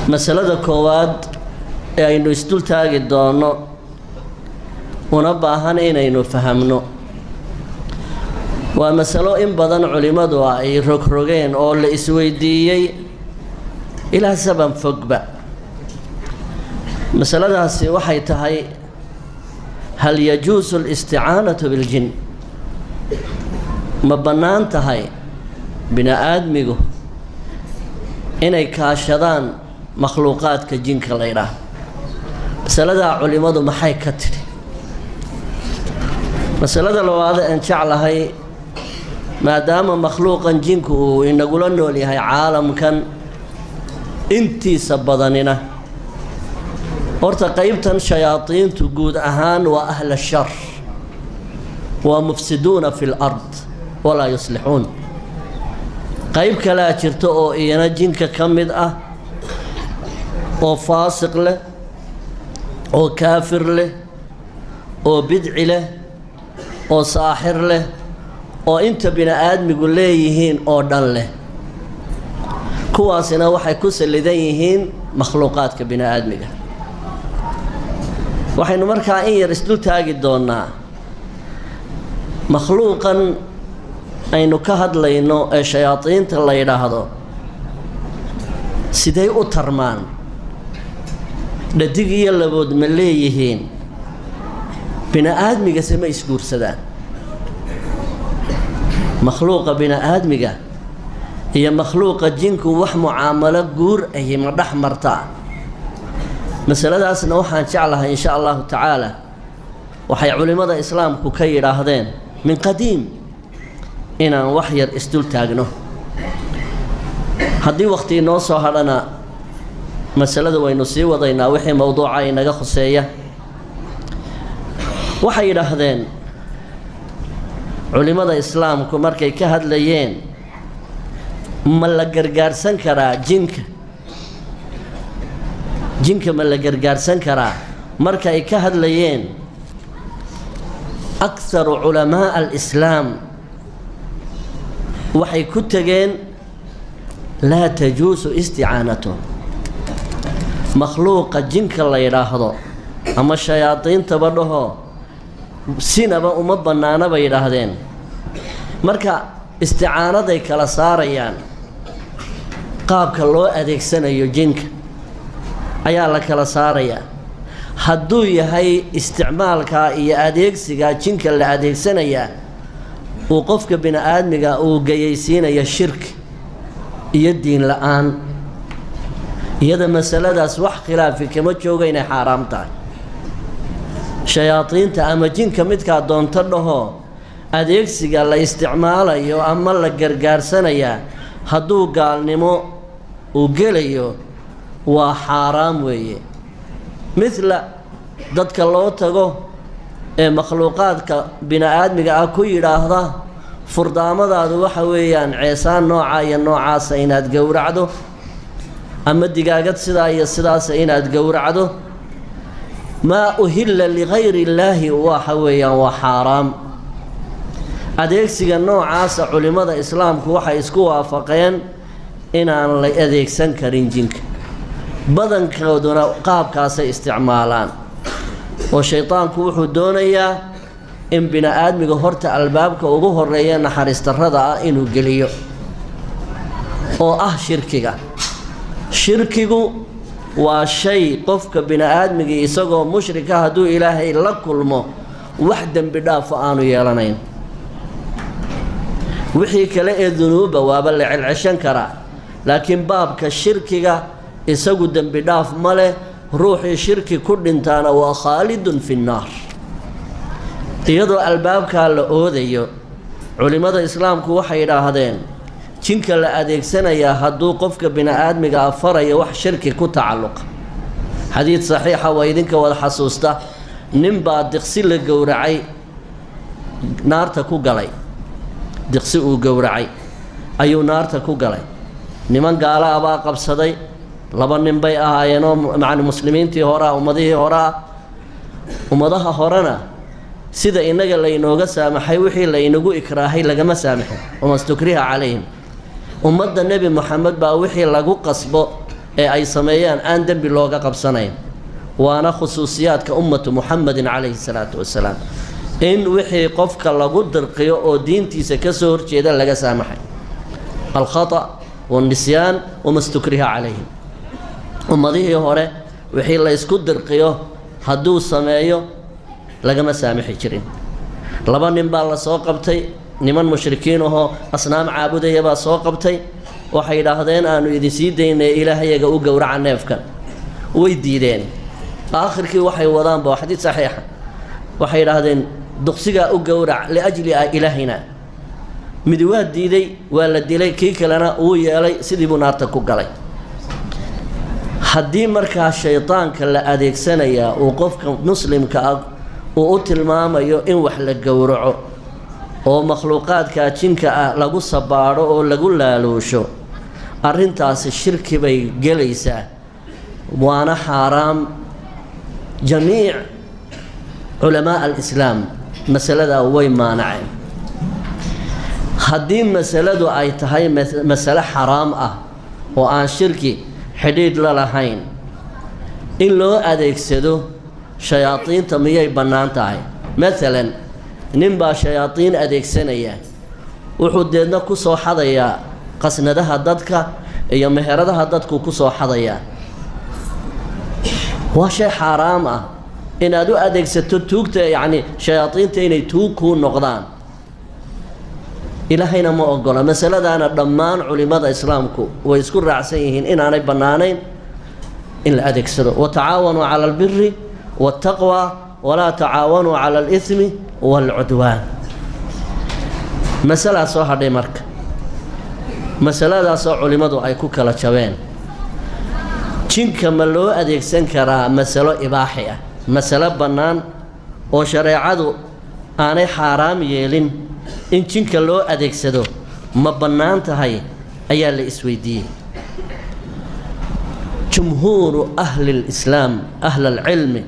مسألة كواد إنه استلتاج الدانو ونبهن إنه فهمنه ومسألة إن بدن علماء أي ركرجين أو الإسويدية إلى سبب فقبة مسألة هسي وحي تهي هل يجوز الاستعانة بالجن مبنان تهي بنا آدميغو إنay kaashadaan makhluuqaadka jinka la yiraahdo masalada culimadu maxay ka tiri masalada labaad aan jeclahay maadaama makhluuqan jinku uu inagula nool yahay caalamkan intiisa badanina horta qaybtan shayaatiintu guud ahaan waa ahla shar wa mufsiduuna fil ard wala yuslixuun qayb kale jirto oo iyana jinka kamid ah oo faasiq leh oo kaafir leh oo bidci leh oo saaxir leh oo inta bina aadmigu leeyihiin oo dhan leh kuwaasina waxay ku salidan yihiin makhluuqaadka bina aadmiga waxaynu markaa in yar isdul taagi doonaa makhluuqan aynu ka hadlayno ee shayaatiinta la yiraahdo siday u tarmaan dhadig iyo labood ma leeyihiin bina aadmiga sama isguursadaan makhluuqa bina aadmiga iyo makhluuqa jinku wax mucaamalo guur ay ma dhaxmartaa masaladaasna waxaan jeclahay insha Allah taala waxay culimada islaamku ka yiraahdeen min qadiim inaan wax yar isdul taagno haddii waqti noo soo hadhana masalada waynu sii wadaynaa wixii mawduuca inaga khuseeya waxay yidhaahdeen culimada islaamku markay ka hadlayeen ma la gargaarsan karaa jinka ma la gargaarsan karaa markay ka hadlayeen akharu culamaa al-islaam waxay ku tageen laa tajuusu isticaanatuhum makhluuqa jinka la yidhaahdo ama shayaadiintaba dhaho sinaba uma bannaana bay yidhaahdeen marka isticaanaday kala saarayaan qaabka loo adeegsanayo jinka ayaa la kala saarayaa hadduu yahay isticmaalka iyo adeegsiga jinka la adeegsanayaa uu qofka bini aadmiga uu gayaysiinayo shirki iyo diin la'aan iyada masaladaas wax khilaafi kama jooga inay xaraam tahay shayaatiinta ama jinka midka doonto dhaho adeegsiga la isticmaalayo ama la gargaarsanaya hadduu gaalnimo uu gelayo waa xaraam weeye mithla dadka loo tago ee makhluuqaadka bini aadmiga ah ku yiraahda furdaamadaadu waxa weeyaan ceesaan nooca iyo noocaas inaad gowracdo ama digaagad sidaa iyo sidaas inaad gowracdo ma uhilla li ghayri illaahi waxa weeyaan waa xaraam adeegsiga noocaas culimada islaamku waxay isku waafaqeen inaan la adeegsan karin jinka badankooduna qaabkaasay isticmaalaan oo shaytaanku wuxuu doonayaa in bini aadmiga horta albaabka ugu horeeya naxariistarrada ah inuu geliyo oo ah shirkigu waa shay qofka bini aadmiga isagoo mushrika hadduu ilaahay la kulmo wax dembi dhaaf aanu yeelanayn wixii kale ee dunuuba waaba la celceshan karaa laakiin baabka shirkiga isagu dembi dhaaf ma leh ruuxii shirki ku dhintaana waa khaalidun fi nnaar iyadoo albaabkaa la oodayo culimada islaamku waxay yidhaahdeen jinka la adeegsanayaa hadduu qofka bini aadmiga afarayo wax shirki ku tacalluqa xadiid saxiixa waa idinka wada xasuusta ninbaa diqsi la gowracay naarta ku galay diqsi uu gowracay ayuu naarta ku galay niman gaala abaa qabsaday laba nin bay ahaayeenoo macni muslimiintii hore ummadihii hore ummadaha horena sida inaga la inooga saamaxay wixii la inagu ikraahay lagama saamaxin wamastukriha calayhim ummadda nebi moxamed baa wixii lagu qasbo أي سميان أندم باللغة قبصنين وأنا خصوصيات كأمة محمد عليه الصلاة والسلام إن وحي قفك الله قدر قيو دينتي سكسور جيدا لغا سامحي الخطأ والنسيان وما استكره عليهم ومضيه هوري وحي الله يسكدر قيو هدو سمايو لغا ما سامحي جرين لبا نمبا الله سوقبتي نمان مشركين وهو أصنام عابده يبا سوقبتي waxay yiraahdeen aanu idin sii deynay ilaahayaga u gowraca neefkan way diideen aakhirkii waxay wadaan baa xadiid saxiix waxay yiraahdeen duqsiga u gowrac li ajli ilaahina mid waa diiday waa la dilay kii kalena uu yeelay sidii buu naarta ku galay haddii markaa shaytaanka la adeegsanaya uu qofka muslimka ah uu u tilmaamayo in wax la gowraco oo makhluuqaadka jinka ah lagu sabaaro oo lagu laaloosho arrintaasi shirki bay gelaysaa waana xaraam jamiic culamaa al-islaam masalada way maanaceen haddii masaladu ay tahay masale xaraam ah oo aan shirki xidhiidh la lahayn in loo adeegsado shayaadiinta miyay bannaan tahay maalan nin baa shayaadiin adeegsanaya wuxuu deedna ku soo xadayaa qasnadaha dadka iyo meheradaha dadku ku soo xadayaa waa shay xaraam ah inaad u adeegsato tuugta yacni shayaadiinta inay tuug kuu noqdaan ilaahayna ma ogola masaladaana dhammaan culimada islaamku way isku raacsan yihiin inaanay bannaanayn in la adeegsado watacaawanuu cala albiri waataqwa walaa tacaawanuu cala alithmi waalcudwaan masalaad soo hadhay marka masaladaasoo culimmadu ay ku kala jabeen jinka ma loo adeegsan karaa masalo ibaaxi ah masalo bannaan oo shareecadu aanay xaaraam yeelin in jinka loo adeegsado ma bannaan tahay ayaa la isweydiiyey jumhuuru ahli lislaam ahla alcilmi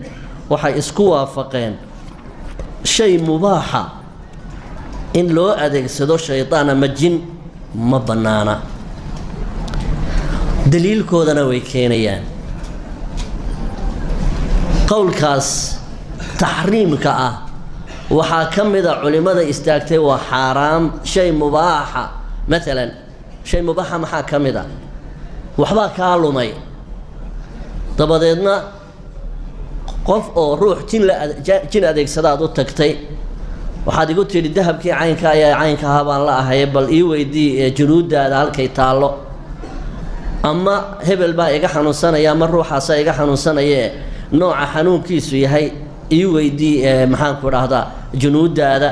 waxay isku waafaqeen shay mubaaxa in loo adeegsado shaydaan ama jin ma bannaana daliilkoodana way keenayaan qowlkaas taxriimka ah waxaa ka mid a culimmada istaagtay waa xaaraam shay mubaaxa maalan shay mubaaxa maxaa ka mid a waxbaa kaa lumay dabadeedna qof oo ruux jin adeegsadaad u tagtay waxaad igu tidhi dahabkii caynka ayaa caynka ahaa baan la ahaye bal ii weydii junuudaada halkay taallo ama hebel baa iga xanuunsanaya ama ruuxaasaa iga xanuunsanayee nooca xanuunkiisu yahay ii weydii maxaanku dhahdaa junuudaada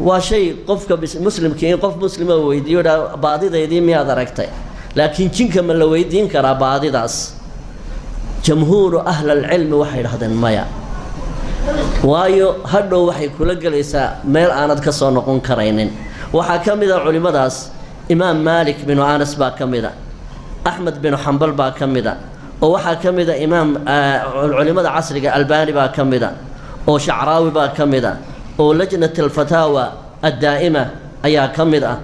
waa shay qofka muslimkii in qof muslima weydiiyo dhaa baadidaydii miyaad aragtay laakiin jinka ma la weydiin karaa baadidaas jamhuuru ahli alcilmi waxay dhahdeen maya waayo hadhow waxay kula gelaysaa meel aanad ka soo noqon karaynin waxaa ka mid a culimmadaas imaam maalik binu anas baa ka mid a axmed binu xambal baa ka mid a oo waxaa ka mid a imaam culimmada casriga albaani baa ka mid a oo shacraawi baa ka mid a oo lajnat alfataawa addaa'ima ayaa ka mid ah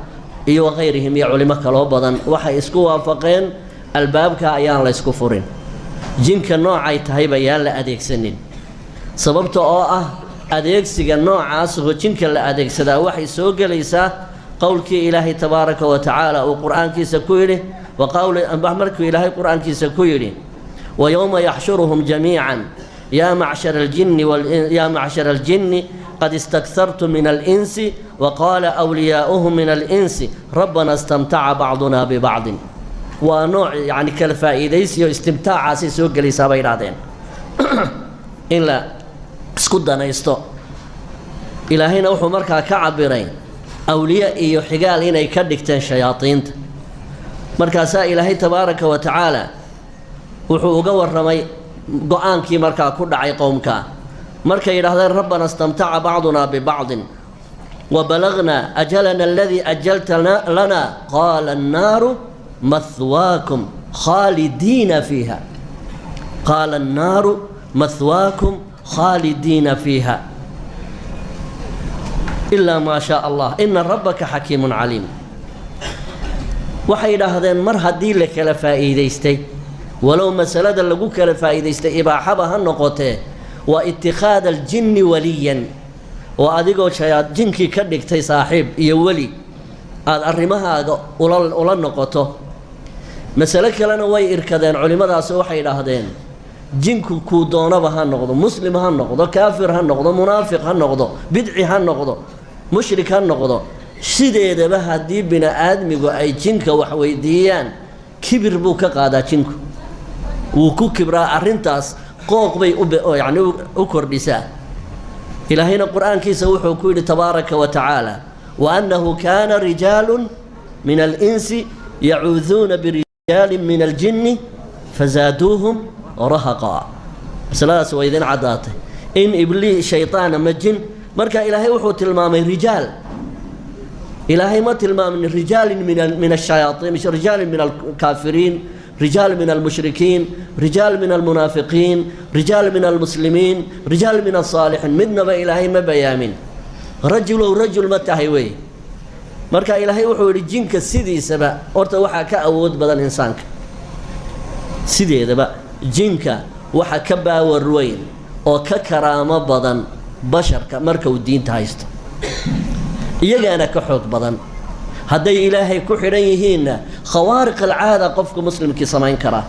iyo wakayrihim iyo culimo kaloo badan waxay isku waafaqeen albaabka ayaan la ysku furin jinka noocay tahayba yaan la adeegsanin sababta oo ah adeegsiga noocaas oo jinka la adeegsadaa waxay soo gelaysaa qowlkii ilaahay tabaaraka wa tacaala uu qur'aankiisa ku yidhi markuu ilaahay qur'aankiisa ku yidhi ويوم يحشرهم جميعا يا معشر الجن قد استكثرتم من الإنس وقال أولياؤهم من الإنس ربنا استمتع بعضنا ببعض ونوع يعني كالفائديس استمتاع عاسي سوق اللي سابين عادين إلا اسكدنا يستو إلى هنا وحو مركا كعبرين أولياء يحقال هنا يكدكتين شياطين مركا سا إلهي تبارك وتعالى wuxuu uga warramay go'aankii markaa ku dhacay qowmka markay yidhaahdeen rabbana istamtaca bacduna bibacdin وبلغنا أجلنا الذي أجلت لنا قال النار مثواكم خالدين فيها قال النار مثواكم خالدين فيها إلا ما شاء الله إن ربك حكيم عليم waxay yidhaahdeen mar haddii la kala faa'iidaystay ولو مسألة لقوك لفائدة استئباحبها النقطة واتخاذ الجن وليا وأديكو شياد جنكي كدك تي صاحب يولي الرمها أولا النقطة مسألة كلنا وي إركدين علماء سوحي لهدين جنكو كودونا بها النقطة مسلم هالنقطة كافر هالنقطة منافق هالنقطة بدعي هالنقطة مشرك هالنقطة شديد بها دي بنا آدمي أي جنك وحويديان كبر بوك قادا جنكو وكو كبرا أرنتاس قوق بي يعني أكر بساء إلى هنا القرآن كيس وحو تبارك وتعالى وأنه كان رجال من الإنس يعوذون برجال من الجن فزادوهم رهقا ثلاث وإذن عداته إن إبليس شيطان مجن مركا إلهي وحو تلمامي رجال إلهي ما تلمام رجال من الشياطين مش رجال من الكافرين رجال من المشركين رجال من المنافقين رجال من المسلمين رجال من الصالحين من نبا إلهي ما بيامين رجل ورجل ما تهيوي مركا إلهي وحو رجينك سيدي سبا أورتا وحا كأود بدن إنسانك سيدي دبا جينك وحا كبا والروين أو ككرامة بدن بشرك مركا والدين تهيست إيجانا كحوت بدن هدي إلهي كحريهين خوارق العادة قفك مسلم كي سمين كراه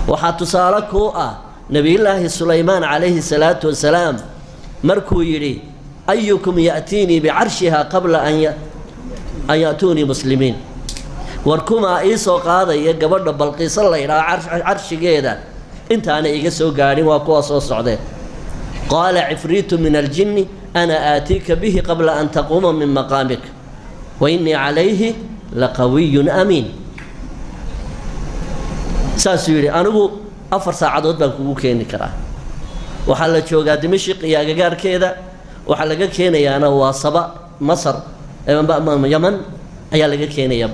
وحاتو سالك هو نبي الله سليمان عليه الصلاة والسلام مركو يري أيكم يأتيني بعرشها قبل أن يأتوني مسلمين وركما إيسو قاضي يقبرنا بلقيس الله إلى عرش جيدا انت أنا إيقسو قاني وكواسو صعدين قال عفريت من الجن أنا آتيك به قبل أن تقوم من مقامك وإني عليه لقوي أمين ساسيري أنا أفر ساعات بنكو كيني كرا وحلا شوقا دمشق يا جار كذا وحلا كيني أنا وصبا مصر يمن أيا لقى كيني يب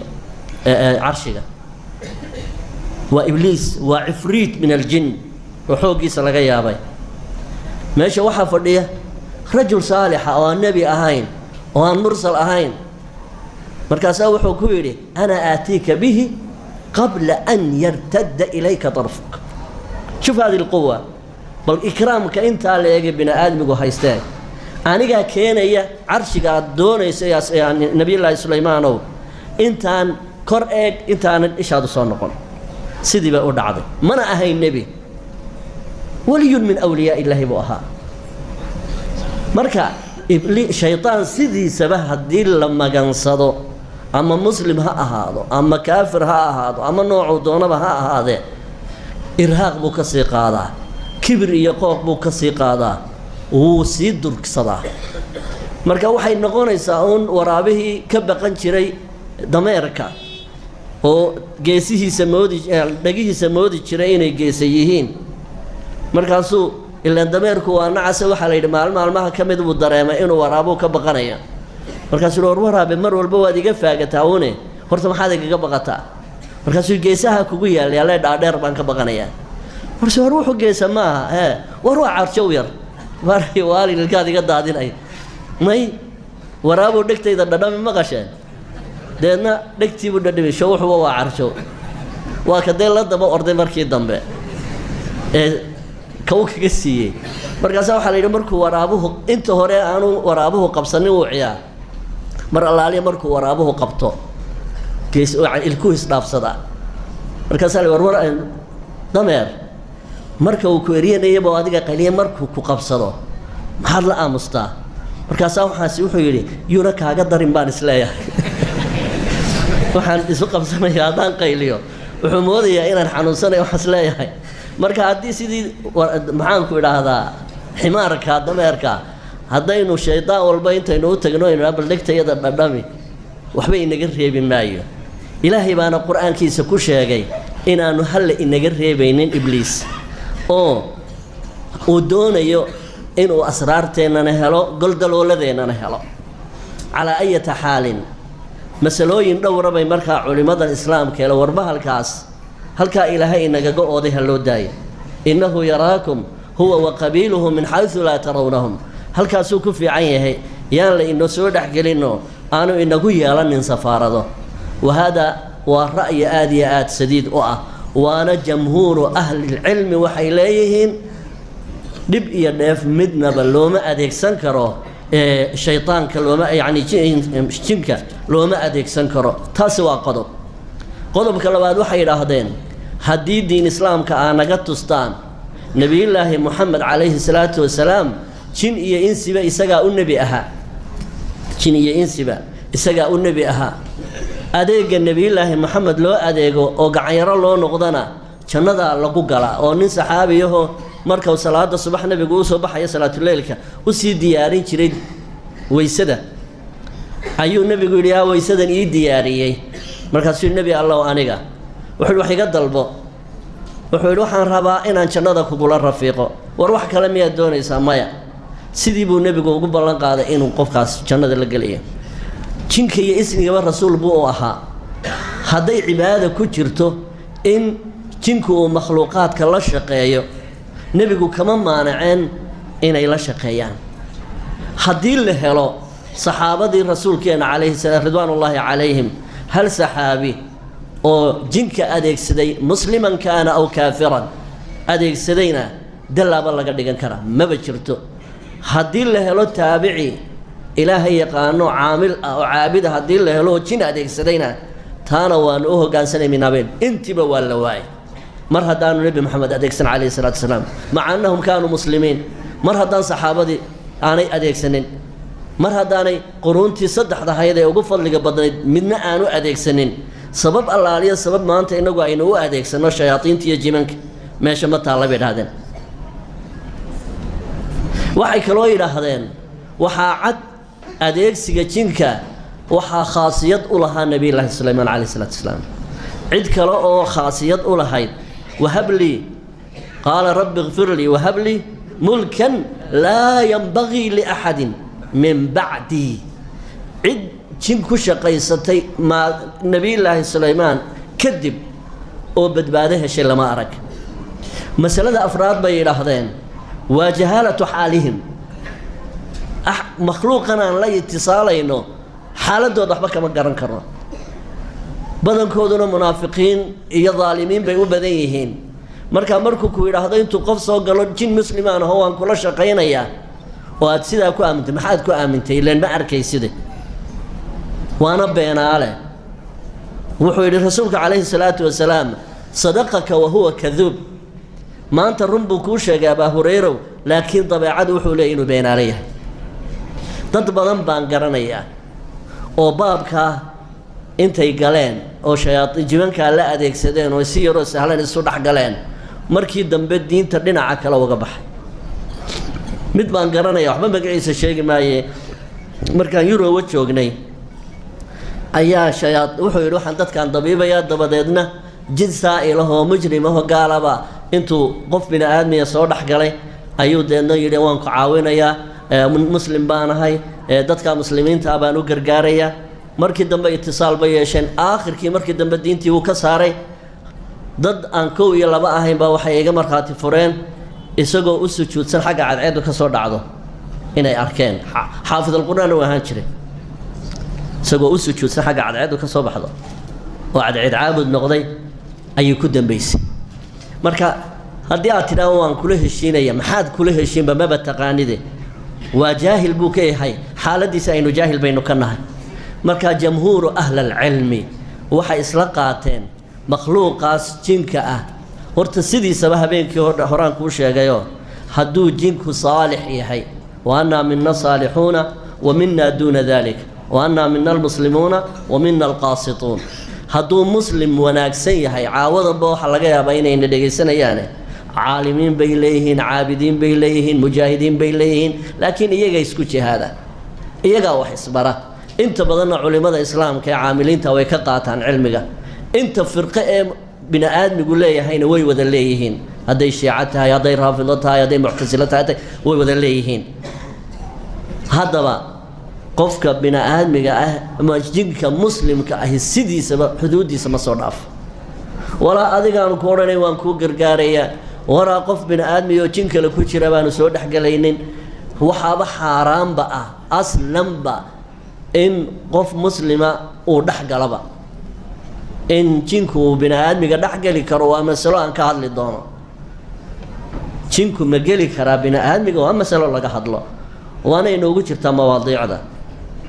عرشها وإبليس وعفريت من الجن وحوقي سلقا يا أبي ماشي وحا فرديه رجل صالح أو النبي أهين أو المرسل أهين مركز وحو كويري أنا آتيك به قبل أن يرتد إليك طرفك شوف هذه القوة بل إكرامك أنت اللي يجب بنا آدم وهيستاي أنا كينيا عرشك دون يعني نبي الله سليمان أنت كرئك أنت إيش هذا صنقون سيدي بقول عظيم من أهين النبي ولي من أولياء الله بوها مركا شيطان سيدي سبه الدين لما قنصدو أما مسلم هذا أما كافر هذا أما نوع دونه هذا إرهاق بكسي قاضى كبر يقوق بكسي قاضى وسيد صدا مركا وحي نقول يساون ورابه كبقن شري دميركا oo geesihiisa dhagihiisa moodi jiray inay geesayihiin markaasuu ilaan dameerku waa nacas waxa la yidhi maalmaha ka mid uu dareemay inuu waraabo ka baqanaya markaasuu waraabe mar walba waad iga faagataawune horta maxaad iga baqataa markaasuu geesaha kugu yaal dhaadheer baan ka baqanaya markaasuu ruuxu geesa maaha war waa carjow yar waari waalidkaad iga daadinay may waraabo dhigtayda dhadhami maqasheen deedna dhigtii buu dhadhamay wuxuu waa carjo waa ka deel la daba orday markii dambe kaw kaga siiyay markaas waxa la yiri markuu waraabuhu inta hore aanu waraabuhu qabsanin uu ciyaa mar allaaliya markuu waraabuhu qabto gees ilku isdhaafsada markaas la warwar dameer marka uu ku eriyay baa adiga qaliye markuu ku qabsado maxaad la aamustaa markaas wuxuu yiri yura kaaga darin baan isleeyahay waxaan isu qabsanayaa hadaan qayliyo wuxuu moodayaa inaan xanuunsanayo waxaas leeyahay marka haddii sidii maxaan ku idhaahdaa ximaarka dameerka haddaynu shaydaan walba intaynu u tagno inuu baldhigtayada dhadhami waxba inaga reebi maayo ilaahay baana qur-aankiisa ku sheegay inaanu halle inaga reebaynin ibliis oo uu doonayo inuu asraarteennana helo goldalooladeenana helo calaa ayata xaalin masalooyin dhowra bay markaa culimada islaamka ee warbahalkaas halka ilaahay inaga ooday hal loo daayo innahu yaraakum huwa wa qabiluhu min haythu la tarawnahum halkaas uu ku fiican yahay yaan la inoo soo dhaxgelino aanu inagu yeelanin safaarado wahada waa ra'yi aad iyo aad sadiid u ah وانا جمهور أهل العلم وحيليهن دب يدف مدنا بلوما أديك سنكرو الشيطان كلوما يعني جنكا لوما أديك سنكرو تاسوا قضب كلواد وحي راهدين حديد دين إسلام كأنا قطستان نبي الله محمد عليه الصلاة والسلام جن إيه إنسبا إسقى النبي أها جن إيه إنسبا إسقى النبي أها أديك النبي الله محمد لو أديكو أو قعير الله نقدنا جندا لقو قلا أو نين صحابي يهو مركو صلاة الصبح نبي يقول صباح يا صلاة الليل كا وسي ديارين شريد ويسده أيو النبي يقول يا ويسده إيه دياري مركز النبي الله وأنيقا وحلو حيقد البو وحلو حان ربا إن جندا كقول الرفيقه وروح كلامي الدوني سامايا سيدي بو النبي يقول قبل قاعدة إنه قفقاس جندا لقليه جنك يا اسمي الرسول بو أها هذي عبادة كجرته إن جنكو مخلوقات كلا شقيا نبيكو كمان مانعين إن إلى شقيان هذي اللي هلا صحابة الرسول كان عليه السلام رضوان الله عليهم هل صحابي أو جنك أديك سدي مسلما كان أو كافرا أديك سدينا دلا بالله قد كرا ما بجرته هذي اللي هلا تابعي إلهي قانو عامل أو عابد هذي اللي هلو جن أديك سدينا تانا وانوه كان سنة من أبين انتبه ولا واي مرة دانو نبي محمد أديك سنة عليه الصلاة والسلام مع أنهم كانوا مسلمين مرة دان صحابة أنا أديك سنين مرة داني قرونتي صدح ده هيدا وقفل اللي قبضني منا أنو أديك سنين سبب الله عليه سبب ما أنت إنه قاينو أديك سنة الشياطين تيجي منك ماشي ما طالب هذا وحي كلوي هذين وحاعد أديك سجنكا وحا خاصية أولها النبي الله سليمان عليه الصلاة والسلام عد كلا أو خاصية أولها وهب لي قال رب اغفر لي وهب لي ملكا لا ينبغي لأحد من بعدي عد جنكو شقيستي مع نبي الله سليمان كذب وبدباده شيء لما أرك مسألة أفراد بين لحظين وجهالة حالهم مخلوقنا لا يتصال إنه حالته ضحبك ما قرن كرر بدن كودنا منافقين يا ظالمين بيو بديهين مركو كوير هذا أنتو قفصوا قالوا جن مسلمان هو أن كل شقينا يا وأتسيدا كو أمنت ما حد كو أمنت إلا ما أركي سيده وأنا بين عليه وحول رسولك عليه الصلاة والسلام صدقك وهو كذوب ما أنت الرنبو كوشا أبا هريرة لكن طبيعة وحول إنه بين عليه dad badan baan garanayaa oo baabka intay galeen oo shayaadiin jibanka la adeegsadeen oo si yaro sahlan isu dhax galeen markii dambe diinta dhinaca kale uga baxay mid baan garanayaa waxba magaciisa sheegi maaye markaan Yurooba joognay ayaa shayaad wuxuu yiri waxaan dadkan dabiibaya dabadeedna jin saa'il oo mujrim oo gaalaba intuu qof bini aadmiya soo dhax galay ayuu deedna yiri waan ku caawinayaa مسلم بانهاي دتك مسلمين تابانو غرغاريا markii dambe itisaal bay yeesheen aakhirkii markii dambe diintii uu ka saaray dad aan koow iyo laba ahayn baa waxay iga marxaati fureen isagoo u sujuudsan xagga cadceedu ka soo dhacdo inay arkeen xaafid al-quraan oo ahaan jiray isagoo u sujuudsan xagga cadceedu ka soo baxdo oo cadceed caabud noqday ayuu ku dambeysay marka haddii aad tidhaahdo waan kula heshiinaya maxaad kula heshiinba maba taqaanide وجاهل بوكي هاي حالتي ساينو جاهل بينو كنها مركا جمهور أهل العلم وحا إسلاقاتين مخلوقات جنكا ورت سيدي سبها بينك هوران كوشي غيو حدو جنكو صالح يحي وأنا منا صالحون ومنا دون ذلك وأنا منا المسلمون ومنا القاسطون حدو مسلم وناكسي يحي عاوضا بوحا لغايا بينين دقي سنة يعني عالمين بيليهن عابدين بيليهن مجاهدين بيليهن لكن إيجا يسكتش هذا إيجا وحسبرة أنت بدنا علماء الإسلام كعاملين توي كقاطعن علمك أنت فرقة بني آدم يقول لي هين وي وذليهن هذا شيعتها يا ضي رافضتها يا ضي معتزلتها وي وذليهن هذا بقى قفك بني آدم مجدك مسلم كأهل سيدي سبب حدودي سما صرف ولا أذيك أنا كورني وانكو غرغاريا ورا قف بن آدم يوجينك لكو جرا بانو سو دخغلينين وحابا حرام بقى اصلا با ان قف مسلمه او دخغلبا إن جنكو بنا آدمي قد أحقلي كروا مسألة أنك هذا للدونه جنكو مقلي كرا بنا آدمي وأما مسألة الله قد له وأنا إنه قلت مواضيع ذا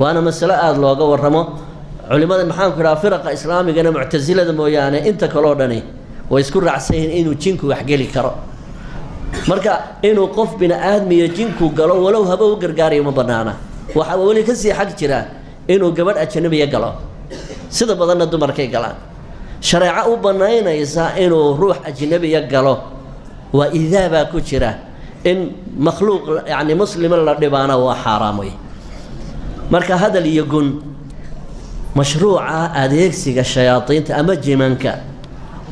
وأنا مسألة آد لوغا ورمو علماء المحام كرا فرق إسلامي قنا معتزلة مويانا إنت كلودني ويذكر عسين إنه جنكو يحقلي كرا مركا إنه قف بنا آدمي جنكو قالوا ولو هبو قرقاري مبنانا وحاولي كسي حق جرا إنه قبل أجنبي يقلوا سيدا بدنا دمركي قلان شريعة بناينا يسا إنه روح أجنبي يقلوا وإذا باكو جرا إن مخلوق يعني مسلم الله دبانا وحرامي مركا هذا اللي يقول مشروع أديكسي الشياطين أمجي منك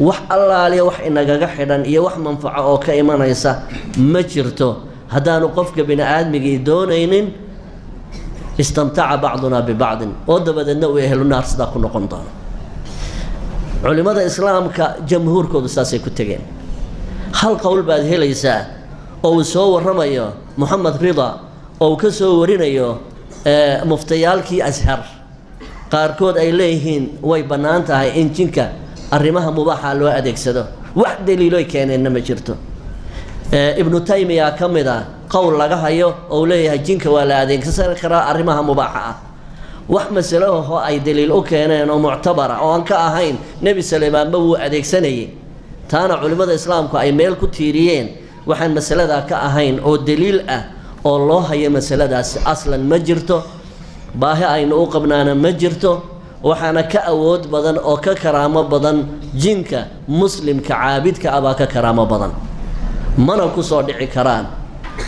وح الله عليه وح إنك قحدا إيه وح منفعه أو كإيمان يسا مجرته هذا نقفك بين آدمي دونين استمتع بعضنا ببعض ودبد النوء أهل النار صداق نقنطان علماء الإسلام كجمهور كودستاسي كتغين هل قول بعد هليسا أو سو رميو محمد رضا أو كسو ورينيو مفتيالكي أزهر قاركود أي ليهين وي بنانتها إن جنك الرماها مباحة لو أدكسدو واحد دليلوي كان إنما جرتو ابن تيمية كمدا قول لغا هيو أو ليه جنك ولا أدكسر كرا الرماها مباحة wax mas'alo oo ay daliil u keeneen oo muctabara oo aan ka ahayn nabi sallallahu buu adeegsanayay taana culimada islaamku ay meel ku tiiriyeen waxaan mas'alada ka ahayn oo daliil ah oo loo hayo mas'aladaas aslan ma jirto baahi aynu u qabnaana ma jirto waxaana ka awood badan oo ka karaamo badan jinka muslimka caabidka aba ka karaamo badan mana ku soo dhici karaan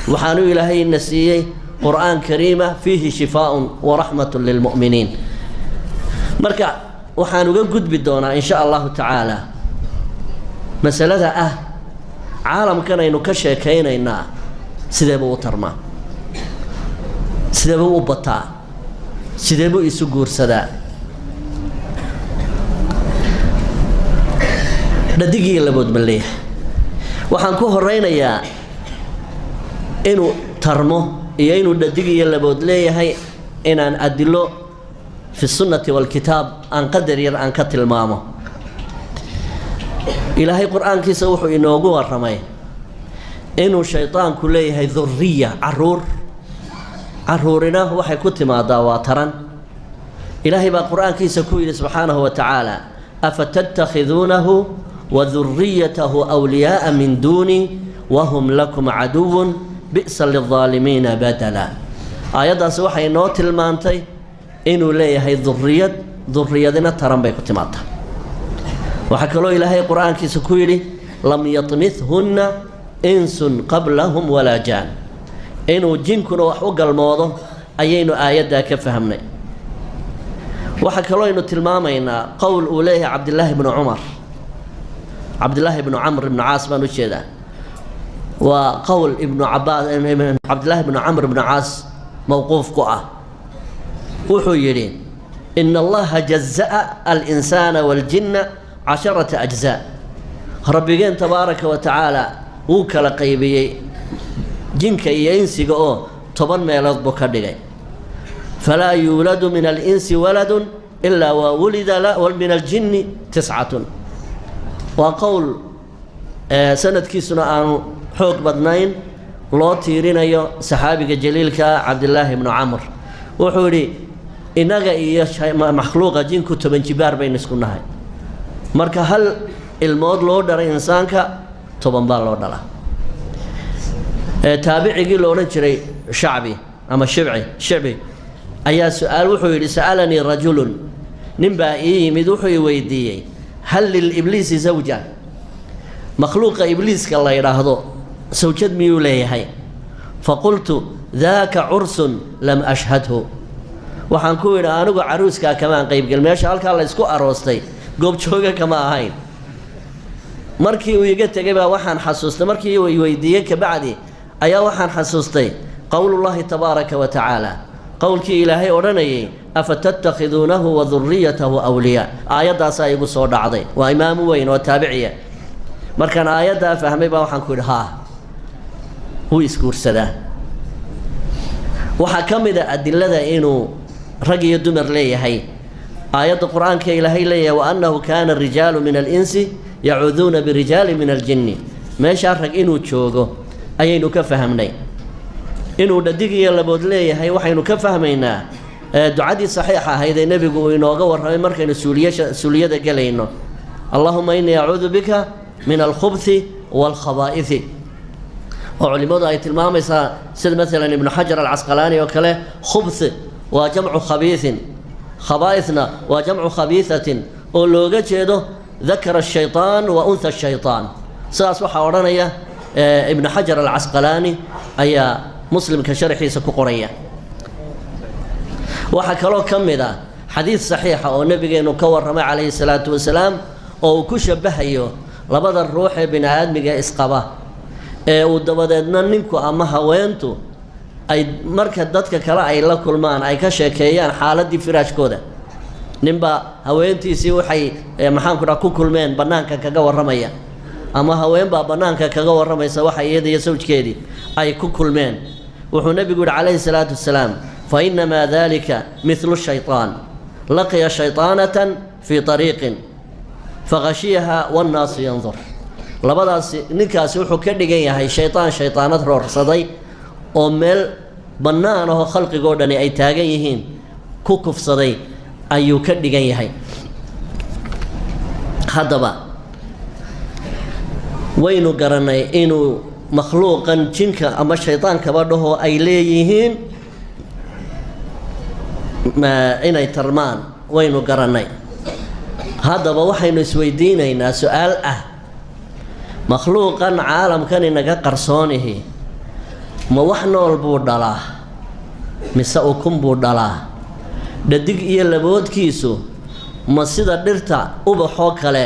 waxaanu ilaahay nasiyay قرآن كريمة فيه شفاء ورحمة للمؤمنين مركع وحانو قد بدونا إن شاء الله تعالى مسألة عالم كان ينكشى كينا إنا سيدابو ترما سيدابو بطا سيدابو إسوغور سدا ندقي لابد مليه وحانكو هرين يا إنو ترمو iyo inuu dhadigiyo labood leeyahay inaan adilo fi sunnati wal kitab aan qadar yar aan ka tilmaamo ilaahay quraankiisa wuxuu inoogu waramay inuu shaytaanku leeyahay dhurriya caruurina waxay ku timaadaa waa taran ilaahay baa quraankiisa ku yiri subhanahu wa ta'ala afatattakhidunahu wa dhurriyyatahu awliya'a min duni wa hum lakum aduwwun بئس للظالمين بدلا آيات وحي نوت المانتي إنه ليه ذريتنا ترم بيكو تماتا وحكلوا إلهي قرآن كي سكويري لم يطمثهن إنس قبلهم ولا جان إنه جنكنا وحوق الموضوع أيين آيات دا كفهمنا وحكلوا إنه تلمامينا قول أوليه عبد الله بن عمرو بن عاص بن وشيدا وقول ابن عباس عبد الله بن عمرو بن عاص موقوف قاء وحيرين إن الله جزأ الإنسان والجن 10 أجزاء ربنا تبارك وتعالى وكل قيبي جنك ينسي طبعا ما يلضبك دغاي فلا يولد من الإنس ولد إلا وولد من الجن 9 وقول سند كيسنا حوق بدنين لو تيرينيو صحابي جليلك عبد الله بن عمرو وحوري إنغا إيا مخلوقة جنكو تبن جبار بين اسكناهاي مركا هل الموت لو دار إنسانك تبن بال لو دلا تابعي لو نجري شعبي أما شعبي أيا سؤال وحوري سألني رجل نبا إيه مدوحي ويديي هل للإبليس زوجة مخلوق إبليس كالله يراهضو سوجد ميوليهاي فقلت ذاك عرس لم أشهده وحنكو إلى أنو عروسك كمان قيب قال ماشي هالك الله يسكو أروستي قوب شوقة كما هاين مركي ويجت جبا وحن حسوست مركي ويديك بعدي أيا وحن حسوستي قول الله تبارك وتعالى قولك إلهي أرني أفتتخذونه وذريته أولياء آيات سايب صور عضي وإمام وين وتابعية مركان آيات فهمي با وحن كل ها هو يسكور سدا وحكم إذا أدلة إنه رجي دمر ليه هاي آيات القرآن كإلهي لي وأنه كان الرجال من الإنس يعوذون برجال من الجن ما شارك إنو تشوغو أي إنو كفهمني إنو ددقي يلا بودلي هاي وحي إنو كفهمينا دعادي صحيحة هيدا النبي يقول إنو أغور رمي مركين السولية دا قال إنو اللهم إني أعوذ بك من الخبث والخبائث وعلماء آية المامسة سيد مثلا ابن حجر العسقلاني وكله خبث وجمع خبيث خبائثنا وجمع خبيثة ولوغا جيدو ذكر الشيطان وأنثى الشيطان ساس وحا ورانيا ابن حجر العسقلاني أي مسلم كشرحي سكو قرية وحا كلو كمدا حديث صحيح أو نبي نكور رمى عليه الصلاة والسلام أو كشبهيو لبدا الروح بن آدم إسقبه ودبدنا ننكو أما هوينتو ay marka dadka kale ay la kulmaan ay ka sheekeeyaan xaaladii firaashkooda ninba haweentiisii waxay maxaan ku kulmeen banaanka kaga waramaya ama haweenba banaanka kaga waramaysa waxa iyada iyo sawjkeedii ay ku kulmeen wuxuu nabigu calayhi salaatu wasalaam fa inna ma dhalika mithlu shaytaan laqiya shaytaanatan fi tariiqin faghashiyaha wan naas yanzur labadaas ninkaas wuxuu ka dhigan yahay shaytaanad roorsaday oo meel bannaan oo khalqigo dhani ay taagan yihiin ku kufsaday ayuu ka dhigan yahay haddaba waynu garanay inuu makhluuqan jinka ama shaytaankaba dhaho ay leeyihiin inay tarmaan waynu garanay haddaba waxaynu isweydiinaynaa su-aal ah makhluuqan caalamkan inaga qarsoonihi ma wax nool buu dhalaa mise ukun buu dhalaa dhadig iyo laboodkiisu ma sida dhirta ubaxoo kale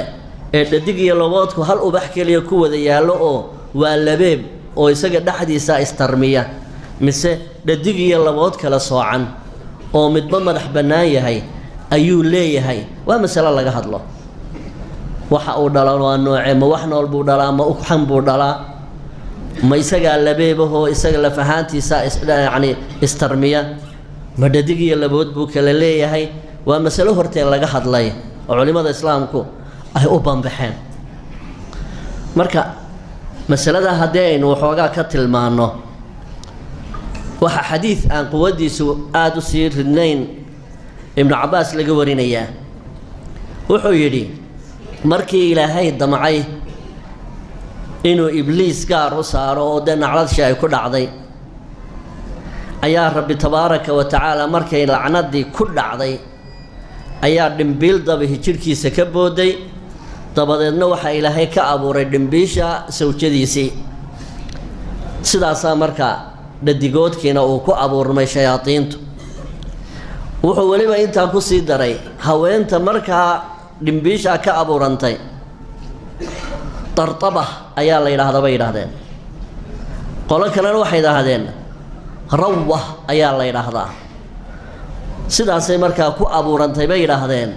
ee dhadig iyo laboodku hal ubax kaliya ku wada yaallo oo waa labeeb oo isaga dhexdiisa istarmiya mise dhadig iyo labood kala soocan oo midba madax bannaan yahay ayuu leeyahay waa masalo laga hadlo waxa uu dhalaa waa noocee ma wax nool buu dhalaa ma ukxan buu dhalaa ma isagaa labeebahoo isaga lafahaantiisa yani istarmiya ma dhadig iyo labood buu kala leeyahay waa masalo horteen laga hadlay oo culimada islaamku ay u banbaxeen marka masalada haddii aynu waxoogaa ka tilmaano waxa xadiid aan quwadiisu aada u sii ridnayn ibnu cabaas laga warinayaa wuxuu yidhi markii ilaahay damcay inuu ibliis gaar u saaro oo dee nacladshi ay ku dhacday ayaa rabbi tabaaraka wa tacaala markay lacnadii ku dhacday ayaa dhimbiil dabihi jidhkiisa ka booday dabadeedna waxaa ilaahay ka abuuray dhimbiisha sawjadiisii sidaasaa markaa dhadigoodkiina uu ku abuurmay shayaadiintu wuxuu weliba intaa ku sii daray haweenta markaa dhimbiishaa ka abuurantay tartabah ayaa la yidhaahdaa bay yidhaahdeen qolo kalena waxay yidhaahdeen rawah ayaa la yidhaahdaa sidaasay markaa ku abuurantay bay yidhaahdeen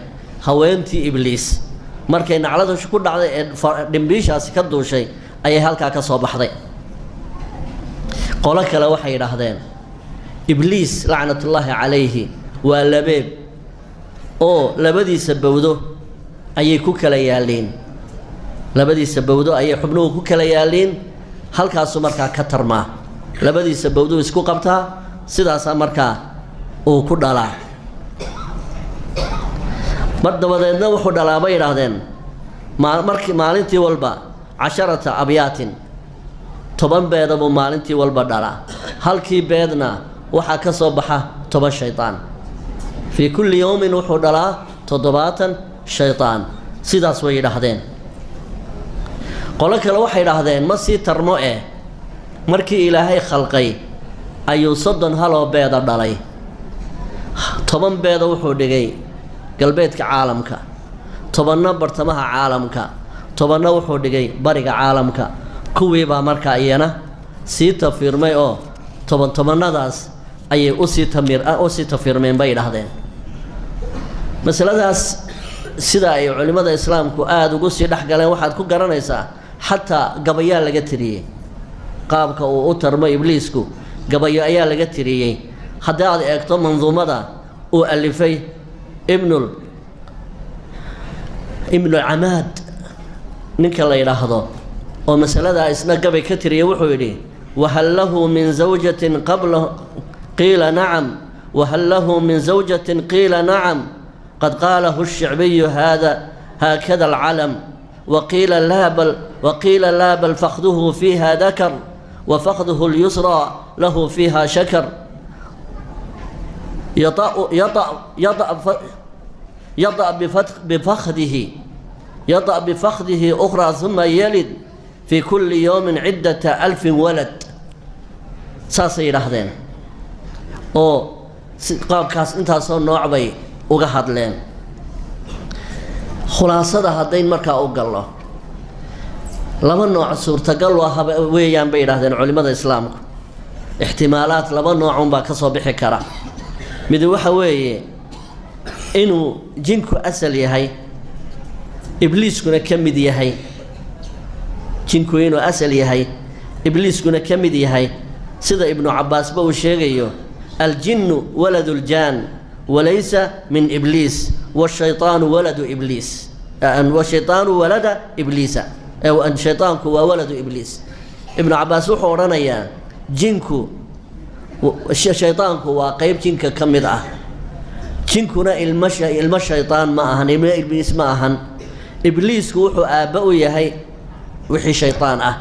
haweentii ibliis markay nacladushu ku dhacday ee dhimbiishaasi ka duushay ayay halkaa ka soo baxday qolo kale waxay yidhaahdeen ibliis lacnatullaahi calayhi waa labeeb oo labadiisa bawdo ayay ku kala yaalliin labadiisa bawdo ayay xubnuhu ku kala yaalliin halkaasuu markaa ka tarmaa labadiisa bawduu isku qabtaa sidaasaa markaa uu ku dhalaa mar dabadeedna wuxuu dhalaa bay yidhaahdeen maalintii walba 10 abyaatin 10 beeda buu maalintii walba dhalaa halkii beedna waxaa ka soo baxa 10 shaytaan fii kulli yawmin wuxuu dhalaa 7 shaytaan sidaas way yidhaahdeen qolo kale waxay yidhaahdeen ma sii tarmo markii ilaahay khalqay ayuu 30 haloo beeda dhalay 10 beeda wuxuu dhigay galbeedka caalamka 10na bartamaha caalamka 10na wuxuu dhigay bariga caalamka kuwii baa markaa iyana sii tafiirmay oo 10nadaas ayay u sii tafiirmeen bay yidhaahdeen masaladaas sida ay culimada islaamku aada ugu sii dhex galeen waxaad ku garanaysaa xataa gabayaa laga tiriyey qaabka uu u tarmo ibliisku gabayo ayaa laga tiriyey haddii aad eegto manduumada uu alifay ibnul ابن عماد نك الله يلاحظه ومسألة إسنا قبل كتر يوحي وهل له من زوجة قبله قيل نعم وهل له من زوجة قيل نعم قد قاله الشعبي هذا هكذا العلم وقيل لا بل فخذه فيها ذكر وفخذه اليسرى له فيها شكر يطأ بفخذه أخرى ثم يلد في كل يوم عدة 1000 ولد ساسي لحظين أو قاب كاس انتا سو نوع بي وقحد لين خلاصة هدين مركا أقل لما نوع سورة قل ويان بي لحظين علماء الإسلام احتمالات لما نوع باكسو بحكرة مدو وحوي إنو جنكو أسل يهي إبليس كنا كمد يهي جنكو إنو أسل يهي إبليس كنا كمد يهي سيدا ابن عباس بو الشيغيو الجن ولد الجان وليس من إبليس والشيطان ولد إبليس والشيطان ولد إبليس أو أن شيطانك وولد إبليس ابن عباس وحورنا يا جنكو شيطانك وقيب جنك كمدعه جنكنا الشيطان معهن إبليس معهن إبليس وحو آباء يهي وحي شيطان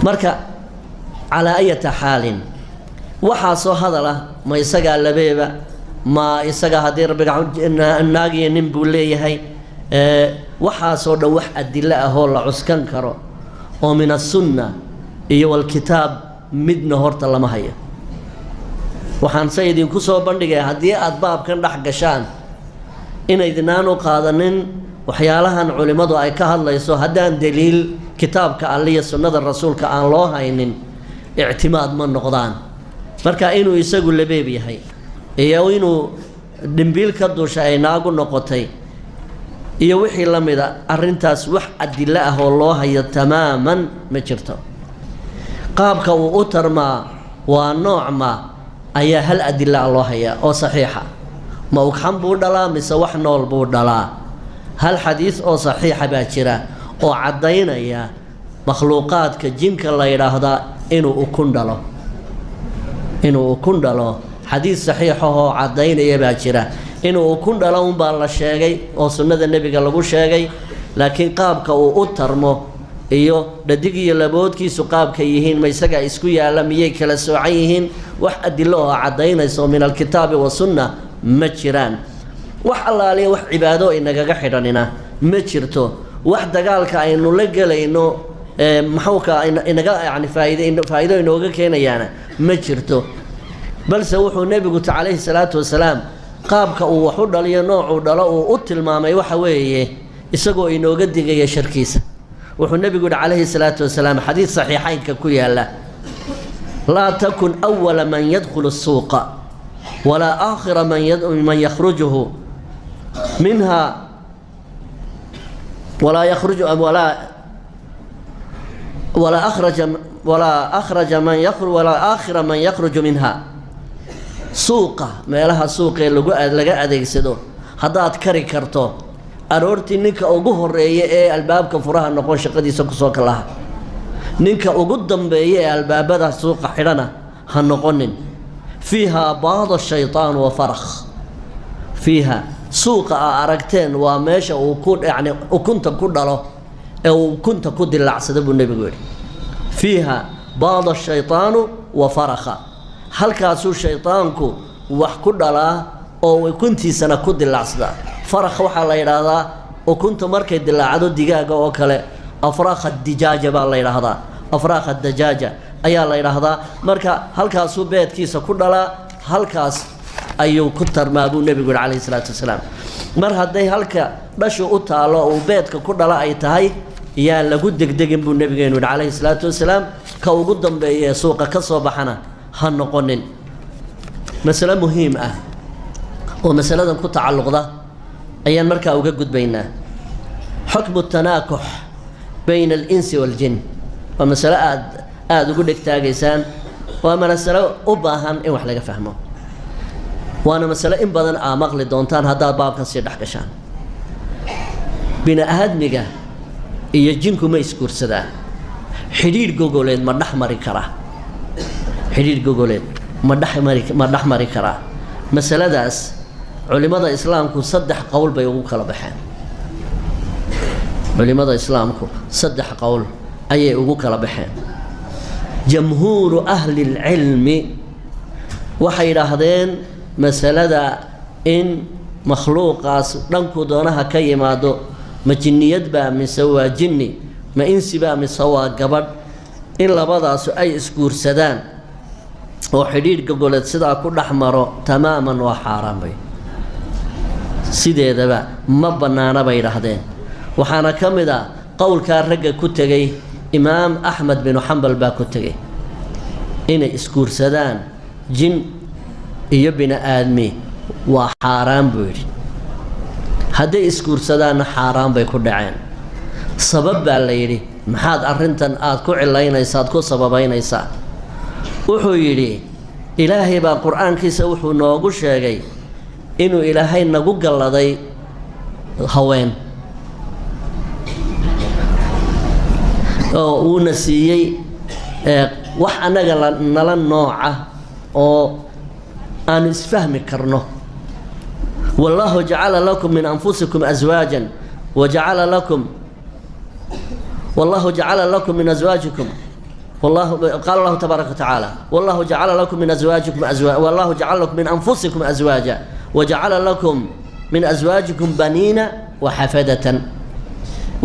مركا على أي حال وحاصو هذا له ما يسقى اللبيبة ما يسقى هدير الناقي ننبو ليهي وحاصو دوح الدلاء هو عسكن كرو ومن السنة والكتاب مدن هورت الله ما هي وحان سيدين كسو بندقى هدي أدباب كان رح قشان إن إذنانو قادنين وحيالها علماء أي كهل يسو هدان دليل كتاب كألية سنة الرسول كأن الله هينين اعتماد من نقضان marka inuu isagu labeeb yahay iyo inuu dambiil ka dushay naagu noqotay iyo wixii la mid ah arintaas wax adilla ah oo loo hayo tamaaman ma jirto qaabka uu u tarmaa waa nooc ma ayaa hal adilla loo haya oo saxiixa ma uu xam buu dhalaa mise wax nool buu dhalaa hal xadiis oo saxiixa baa jira oo cadeynaya makhluuqaadka jinka la yiraahdo inuu u kun dhalo inuu kun dhalo xadiis saxiix ah oo cadeynaya baa jira inuu kun dhalo un baa la sheegay oo sunnada nabiga lagu sheegay laakiin qaabka uu u tarmo iyo dhadig iyo laboodkiisu qaabka yihiin ma isaga isku yaala miyay kala soocan yihiin wax adilo oo cadeynayso min alkitaabi wa sunna ma jiraan wax allaaliya wax cibaado inaga xidhanina ma jirto wax dagaalka aynu la galayno maxawka inaga yani faa'iido inooga keenayana ma jirto balse wuxuu nabigu tacalayhi salaatu wasalaam qaabka uu wax u dhaliyo noocu dhalo uu u tilmaamay waxa weeye isagoo inooga digaya sharkiisa wuxuu nabigu tacalayhi salaatu wasalaam xadiis saxiixaynka ku yaala la takun awwala man yadkhulu as-suuqa wala aakhira man yakhrujuhu minha wala yakhruju ولا أخرج من يخرج ولا آخر من يخرج منها سوقة ما لها سوق لقى أديسدو هذا كري كرتو أرورتي نك أوجه الرئي الباب كفرها نقول شقدي سوق لها نك أقدم بيه الباب هذا سوق حرنا هنقولن فيها بعض الشيطان وفرخ فيها سوق أركتين وماشى وكون يعني وكنت كل له أو كنت كد العسد أبو النبي يقول فيها بعض الشيطان وفرخة هل كاسو شيطانكو وحكد الله أو كنت سنة كد العسد فرخ وحلا يرادا وكنت مركز العدو دجاجة وكله أفراخ الدجاجة بالله يرادا أفراخ الدجاجة أي الله يرادا مركا هل كاسو بيت كيس كد الله هل كاس أيو كتر ما أبو النبي يقول عليه الصلاة والسلام مر هدي هل كا بشو أطالع وبيتك كد الله أي تهاي يا لقد دقن بو النبي عليه الصلاة والسلام كو قدام بسوق كسو بحنا هنقنن مسألة مهمة ومسألة كنت تعلق ذا أيام مركا وقد بيننا حكم التناكح بين الإنس والجن ومسألة أقول لك تاجسان ومسألة أباهم إيه وحلا فهمه waana mas'alo in badan aa maqli doontaan haddaad baabkan sii dhex gashaan. bini aadmiga iyo jinku ma isguursadaan. xidhiidh gogoleed ma dhex mari karaa? xidhiidh gogoleed ma dhex mari karaa? masaladaas culimada islaamku saddex qowl bay ugu kala baxeen. culimada islaamku saddex qowl ayay ugu kala baxeen. jamhuuru ahli lcilmi waxay yidhaahdeen masalada in makhluuqaas dhanku doonaha ka yimaado, ma jinniyad baa mise waa jinni, ma insi baa mise waa gabadh, in labadaasu ay isguursadaan oo xidhiidh gogoleed sidaa ku dhex maro tamaaman waa xaaraan bay sideedaba ma bannaana bay yidhaahdeen. waxaana ka mid ah qowlkaa ragga ku tegey imaam axmed binu xambal baa ku tegey inay isguursadaan jin iyo bini aadmi waa xaaraan buu yidhi. hadday isguursadaanna xaaraan bay ku dhaceen. sabab baa la yidhi, maxaad arrintan aad ku cilaynaysaa, aad ku sababaynaysaa? wuxuu yidhi ilaahay baa qur-aankiisa wuxuu noogu sheegay inuu ilaahay nagu galladay haween oo uuna siiyey wax annaga nala nooca oo aanu isfahmi karno. wallaahu jacala lakum min anfusikum aswaajan wajacala lakum wallaahu jacala lakum min aswaajikum والله قال الله تبارك وتعالى والله جعل لكم من أزواجكم والله جعل لكم من أنفسكم أزواجا وجعل لكم من أزواجكم بنين وحفدة.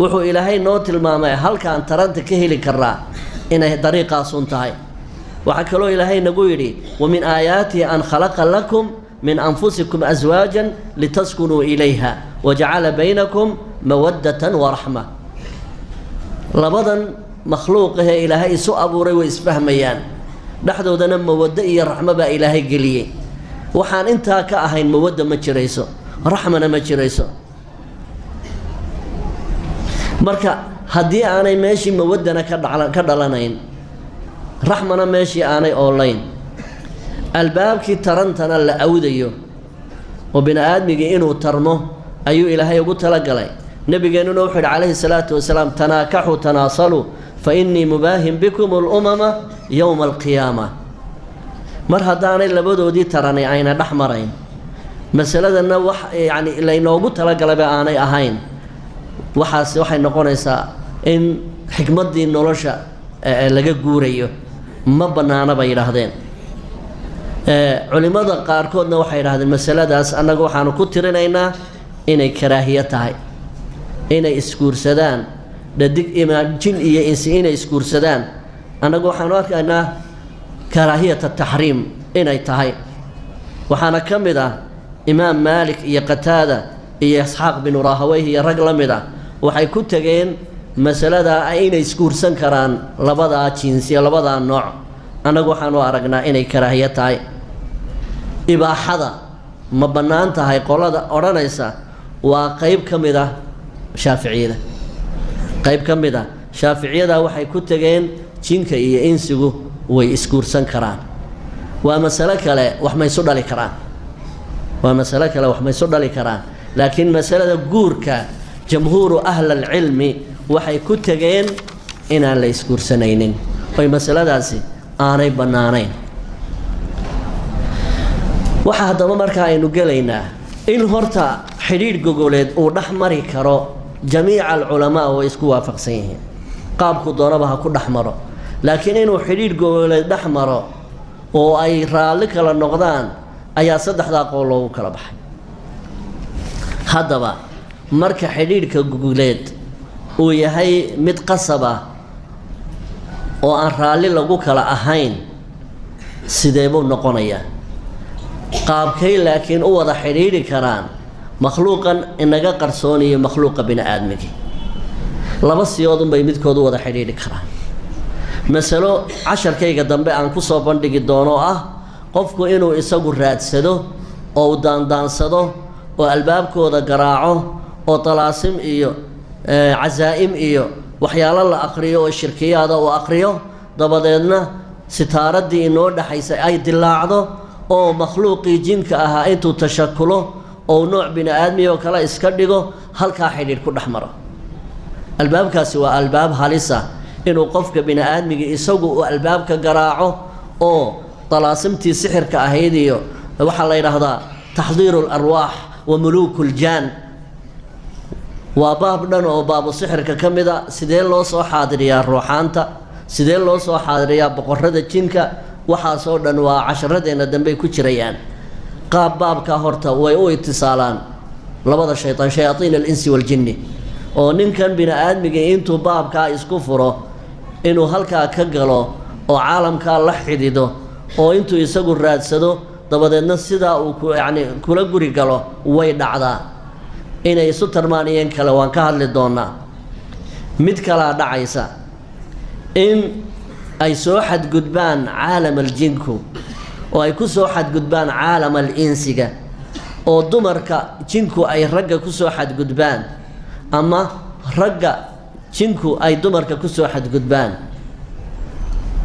وحو إلهي نوت الماما هل كان ترنت كهلي كرا إنه طريقة صنتهاي. وحكلوا إلهي نقولي ومن آياته أن خلق لكم من أنفسكم أزواجا لتسكنوا إليها وجعل بينكم مودة ورحمة. لبضا مخلوقه إلهي سوء أبوري وإسفهميان نحن ودنا مودة إيا الرحمة با إلهي قليه وحان انتها كأهين مودة ما جريسو رحمنا ما جريسو مركا هدي آني ماشي مودنا كدلانين رحمنا ماشي آني أولين الباب كي ترنتنا اللي أوديو وبين آدمي إنو ترمو أيو إلهي قلت لقلي نبي نوح عليه الصلاة والسلام تناكحوا تناصلوا فإني مباهم بكم الأمم يوم القيامة. مر هداني لبدو دي تراني عين الأحمرين مسألة النوح يعني اللي نوجد تلقى بأني أهين waxay noqonaysaa in xikmadii nolosha laga guurayo ma banaana bay yiraahdeen. culimada qaarkoodna waxay yiraahdeen masaladaas anagu waxaanu ku tirinaynaa inay karaahiye tahay inay isguursadaan dhadig jin iyo insi inay isguursadaan. anagu waxaanu arkaynaa karaahiyata taxriim inay tahay. waxaana ka mid ah imaam maalik iyo qataada iyo isxaaq bin raahawayh iyo rag la mid ah waxay ku tageen masalada inay isguursan karaan labadaa jinsi labadaa nooc. anagu waxaanu aragnaa inay karaahiye tahay. ibaaxada ma bannaan tahay qolada odhanaysa waa qayb ka mid ah shaaficiyada. qayb ka mid ah shaaficiyada waxay ku tageen jinka iyo insigu way isguursan karaan. waa mas'alo kale wax ma isu dhali karaan. waa mas'alo kale wax ma isu dhali karaan. laakiin masalada guurka jamhuuru ahli alcilmi waxay ku tageen inaan la isguursanaynin oy masaladaasi aanay bannaanayn. waxa haddaba markaa aynu gelaynaa in horta xidhiidh gogoleed uu dhex mari karo jamiica alculamaa way isku waafaqsan yihiin qaabku doonaba ha ku dhex maro. laakiin inuu xidhiidh gogoleed dhex maro oo ay raalli kala noqdaan ayaa saddexdaa qowl loogu kala baxay. haddaba marka xidhiidhka gogoleed uu yahay mid qasab ah oo aan raalli lagu kala ahayn sidee buu noqonayaa? qaabkay laakiin u wada xidhiidhi karaan makhluuqan inaga qarsooniyo makhluuqa bini aadmigi? laba siyoodun bay midkood u wada xidhiidhi karaan. masalo casharkayga dambe aan ku soo bandhigi doono ah qofku inuu isagu raadsado oo u daandaansado oo albaabkooda garaaco oo talaasim iyo cazaa'im iyo waxyaalo la aqriyo oo shirkiyaada uu aqriyo dabadeedna sitaaradii inoo dhaxaysa ay dilaacdo oo makhluuqii jinka ahaa intuu tashakulo oo nooc bini aadmi oo kale iska dhigo halkaa xidhiidh ku dhex maro albaabkaasi waa albaab halisa inuu qofka bini aadmiga isagu uu albaabka garaaco oo talaasimtii sixirka ahayd iyo waxaa la yidhaahdaa taxdiiru alarwaax wa muluuku ljaan waa baab dhan oo baabu sixirka ka mid a sidee loo soo xaadiriyaa ruuxaanta sidee loo soo xaadiriyaa boqorrada jinka waxaasoo dhan waa casharadeenna dambey ku jirayaan qaab baabkaa horta way u itisaalaan labada shaytaan shayaaiin alinsi waaljinni oo ninkan bini aadmiga intuu baabkaa isku furo inuu halkaa ka galo oo caalamkaa la xidido oo intuu isagu raadsado dabadeedna sidaa uu yacni kula guri galo way dhacdaa inay isu tarmaaniyeen kale waan ka hadli doonaa mid kalaa dhacaysa in ay soo xadgudbaan caalam aljinku oo ay ku soo xadgudbaan caalam alinsiga oo dumarka jinku ay ragga ku soo xadgudbaan ama ragga jinku ay dumarka ku soo xadgudbaan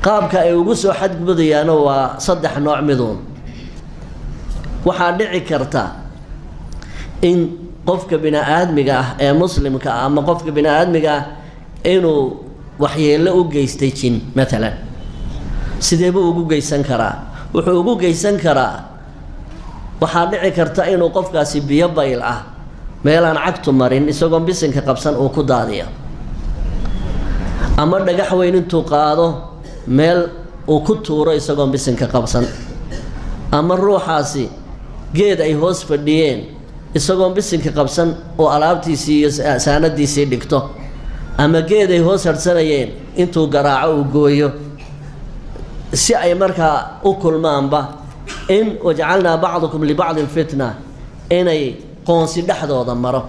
qaabka ay ugu soo xadgudayaano waa saddex nooc miduun waxaa dhici karta in qofka bini aadmiga ah ee muslimka ah ama qofka bini aadmiga ah inuu waxyeello u geystay jin maalan sidee buu ugu geysan karaa wuxuu ugu geysan karaa waxaa dhici karta inuu qofkaasi biyo bayl ah meelaan cagtu marin isagoon bisinka qabsan uu ku daadiyo ama dhagax weyn intuu qaado meel uu ku tuuro isagoon bisinka qabsan ama ruuxaasi geed ay hoos fadhiyeen isagoon bisinka qabsan oo alaabtiisii iyo saanadiisii dhigto ama geed ay hoos harsanayeen intuu garaaco uu gooyo si ay markaa u kulmaanba in wajacalnaa bacdukum libacdin fitna inay qoonsi dhexdooda maro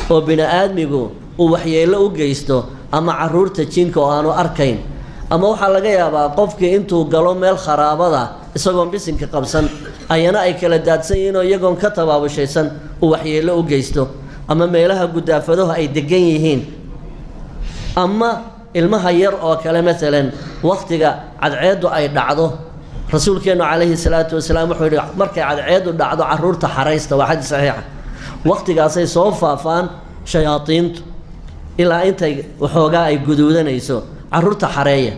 oo bini aadmigu uu waxyeello u geysto ama caruurta jinka oo aanu arkayn ama waxaa laga yaabaa qofkii intuu galo meel kharaabada isagoon bisinka qabsan ayana ay kala daadsan yihiin oo iyagoon ka tabaabushaysan uu waxyeello u geysto ama meelaha gudaafadaha ay degan yihiin ama ilmaha yar oo kale maalan wakhtiga cadceeddu ay dhacdo rasuulkeennu calayhi salaatu wasalaam wuxuu yidhi markay cadceeddu dhacdo carruurta xaraysta waa xadiis saxiixa wakhtigaasay soo faafaan shayaadiintu ilaa intay waxoogaa ay guduudanayso carruurta xareeya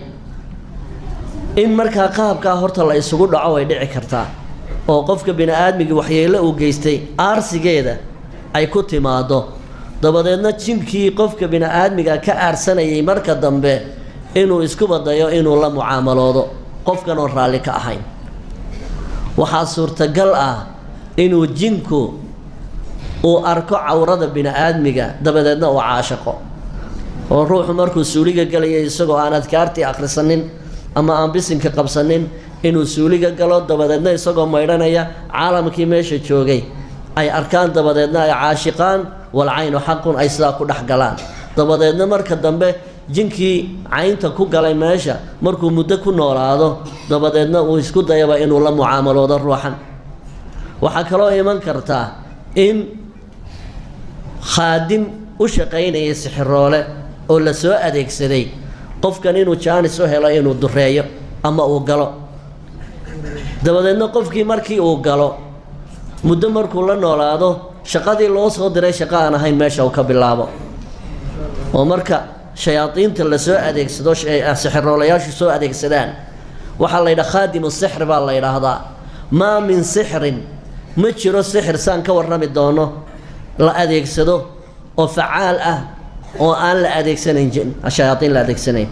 in markaa qaabkaa horta la isugu dhaco way dhici kartaa oo qofka bini aadmigii waxyeello uu geystay aarsigeeda ay ku timaado dabadeedna jinkii qofka bini aadmiga ka aarsanayay marka dambe inuu isku badayo inuu la mucaamaloodo qofkan oon raalli ka ahayn waxaa suurtagal ah inuu jinku uu arko cawrada bini aadmiga dabadeedna uu caashaqo oo ruuxu markuu suuliga galaya isagoo aan adkaartii akhrisanin ama aan bisinka qabsanin inuu suuliga galo dabadeedna isagoo maydhanaya caalamkii meesha joogay ay arkaan dabadeedna ay caashiqaan walcaynu xaqun ay sidaa ku dhex galaan dabadeedna marka dambe jinkii caynta ku galay meesha markuu muddo ku noolaado dabadeedna uu isku dayaba inuu la mucaamaloodo ruuxan waxaa kaloo iman kartaa in khaadim u shaqaynaya sixiroole oo la soo adeegsaday qofkan inuu jaanis u helo inuu dureeyo ama uu galo dabadeedna qofkii markii uu galo muddo markuu la noolaado shaqadii loo soo diray shaqo aan ahayn meesha uu ka bilaabo oo marka shayaadiinta la soo adeegsado sixiroolayaashu soo adeegsadaan waxaa la yidhaha khaadimu sixr baa la yidhaahdaa maa min sixrin ma jiro sixir saan ka warrami doono la adeegsado oo facaal ah oo aan la adeegsanayn shayaadiin la adeegsanayn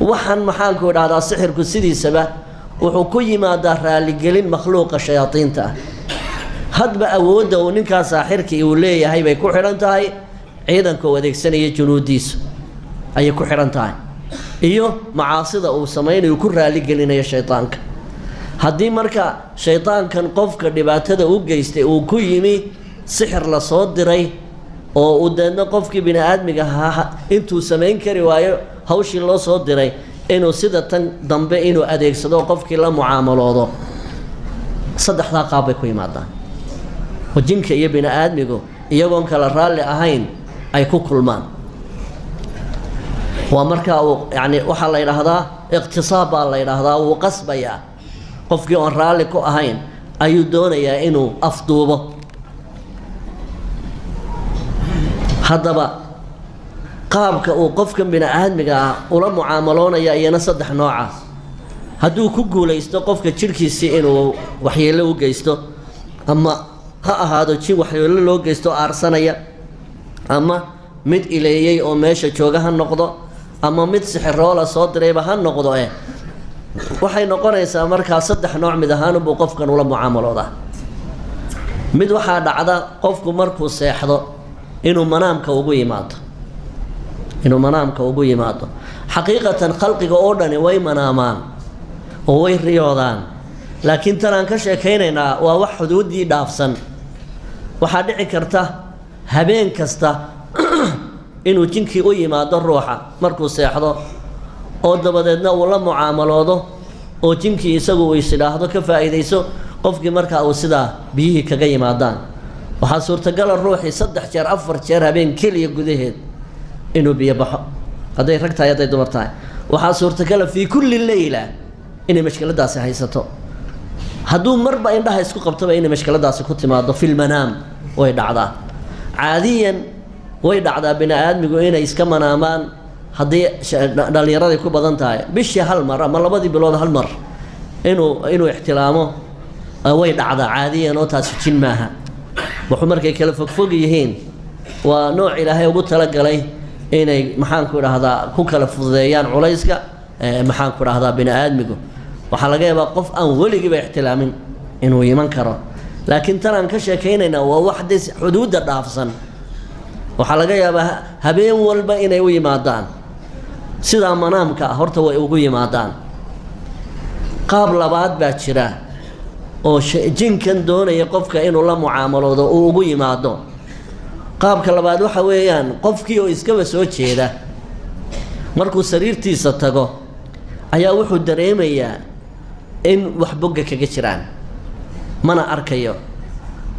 waxaan maxaanku idhahdaa sixirku sidiisaba wuxuu ku yimaadaa raaligelin makhluuqa shayaadiinta ah hadba awoodda uu ninkaa saaxirkii uu leeyahay bay ku xidhan tahay ciidanka uu adeegsanaya junuudiisu ayay ku xidhan tahay iyo macaasida uu samaynayo ku raaligelinayo shaydaanka haddii marka shaydaankan qofka dhibaatada u geystay uu ku yimi sixir la soo diray oo uu deedna qofkii bini aadmiga ahaa intuu samayn kari waayo hawshii loo soo diray inuu sida tan dambe inuu adeegsado qofkii la mucaamaloodo saddexdaa qaab bay ku yimaadaan oo jinka iyo bini aadmigu iyagoon kala raalli ahayn ay ku kulmaan waa markaa uu yani waxaa la yidhaahdaa iqtisaab baa la yidhaahdaa wuu qasbayaa qofkii aan raalli ku ahayn ayuu doonayaa inuu afduubo. haddaba qaabka uu qofkan bini'aadmiga ah ula mucaamaloonaya iyana saddex nooca. hadduu ku guulaysto qofka jidhkiisii inuu waxyeello u geysto, ama ha ahaado jin waxyeello loo geysto aarsanaya, ama mid ileeyey oo meesha jooga ha noqdo, ama mid sixiroola soo dirayba ha noqdo, waxay noqonaysaa markaa saddex nooc mid ahaanubuu qofkan ula mucaamaloodaa. mid waxaa dhacda qofku markuu seexdo inuu manaamka ugu yimaado. xaqiiqatan khalqiga oo dhani way manaamaan oo way riyoodaan, laakiin tan aan ka sheekaynaynaa waa wax xuduuddii dhaafsan. waxaa dhici karta habeen kasta inuu jinkii u yimaado ruuxa markuu seexdo, oo dabadeedna uu la mucaamaloodo, oo jinkii isagu uu isidhaahdo ka faa'iidayso, qofkii markaa uu sidaa biyihii kaga yimaadaan. waxaa suurtagala ruuxii 3 jeer 4 jeer habeen keliya gudaheed inuu biyo baxo, hadday rag tahay hadday dumar tahay. waxaa suurtagala fii kulli leyla inay mashkiladaasi haysato. hadduu marba indhaha isku qabtoba inay mashkiladaasi ku timaado filmanaam way dhacdaa. caadiyan way dhacdaa bini'aadmigu inay iska manaamaan haddii dhallinyaraday ku badan tahay bishii hal mar ama 2 bilood hal mar inuu ixtilaamo way dhacdaa caadiyan, oo taasi jin maaha. wuxuu markay kala fogfog yihiin waa nooc ilaahay ugu talagalay inay maxaanku idhaahdaa ku kala fududeeyaan culayska maxaanku idhaahdaa bini'aadmigu. waxaa laga yaabaa qof aan weligiiba ixtilaamin inuu iman karo, laakiin tan aan ka sheekaynaynaa waa wax des xuduudda dhaafsan. waxaa laga yaabaa habeen walba inay u yimaadaan sidaa manaamka ah, horta way ugu yimaadaan. qaab labaad baa jira oo jinkan doonaya qofka inuu la mucaamaloodo uu ugu yimaado. qaabka labaad waxa weeyaan qofkii oo iskaba soo jeeda markuu sariirtiisa tago ayaa wuxuu dareemayaa in wax bogga kaga jiraan, mana arkayo.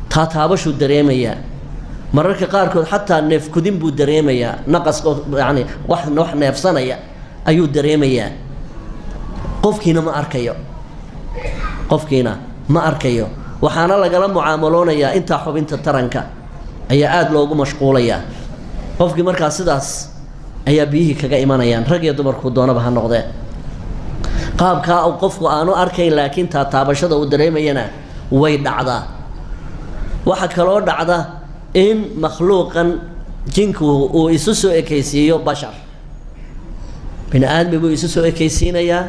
taataabashuu dareemayaa, mararka qaarkood xataa neefkudin buu dareemayaa, naqaska yacni wax neefsanaya ayuu dareemayaa. qofkiina ma arkayo. waxaana lagala mucaamaloonayaa intaa xubinta taranka ayaa aada loogu mashquulayaa. qofkii markaa sidaas ayaa biyihii kaga imanayaan, rag iyo dumarkuu doonaba ha noqdee. qaabkaa uu qofku aanu arkayn laakiin taataabashada uu dareemayana way dhacdaa. waxaa kaloo dhacda in makhluuqan jinku uu isu soo ekaysiiyo bashar. bini'aadmi buu isu soo ekaysiinayaa,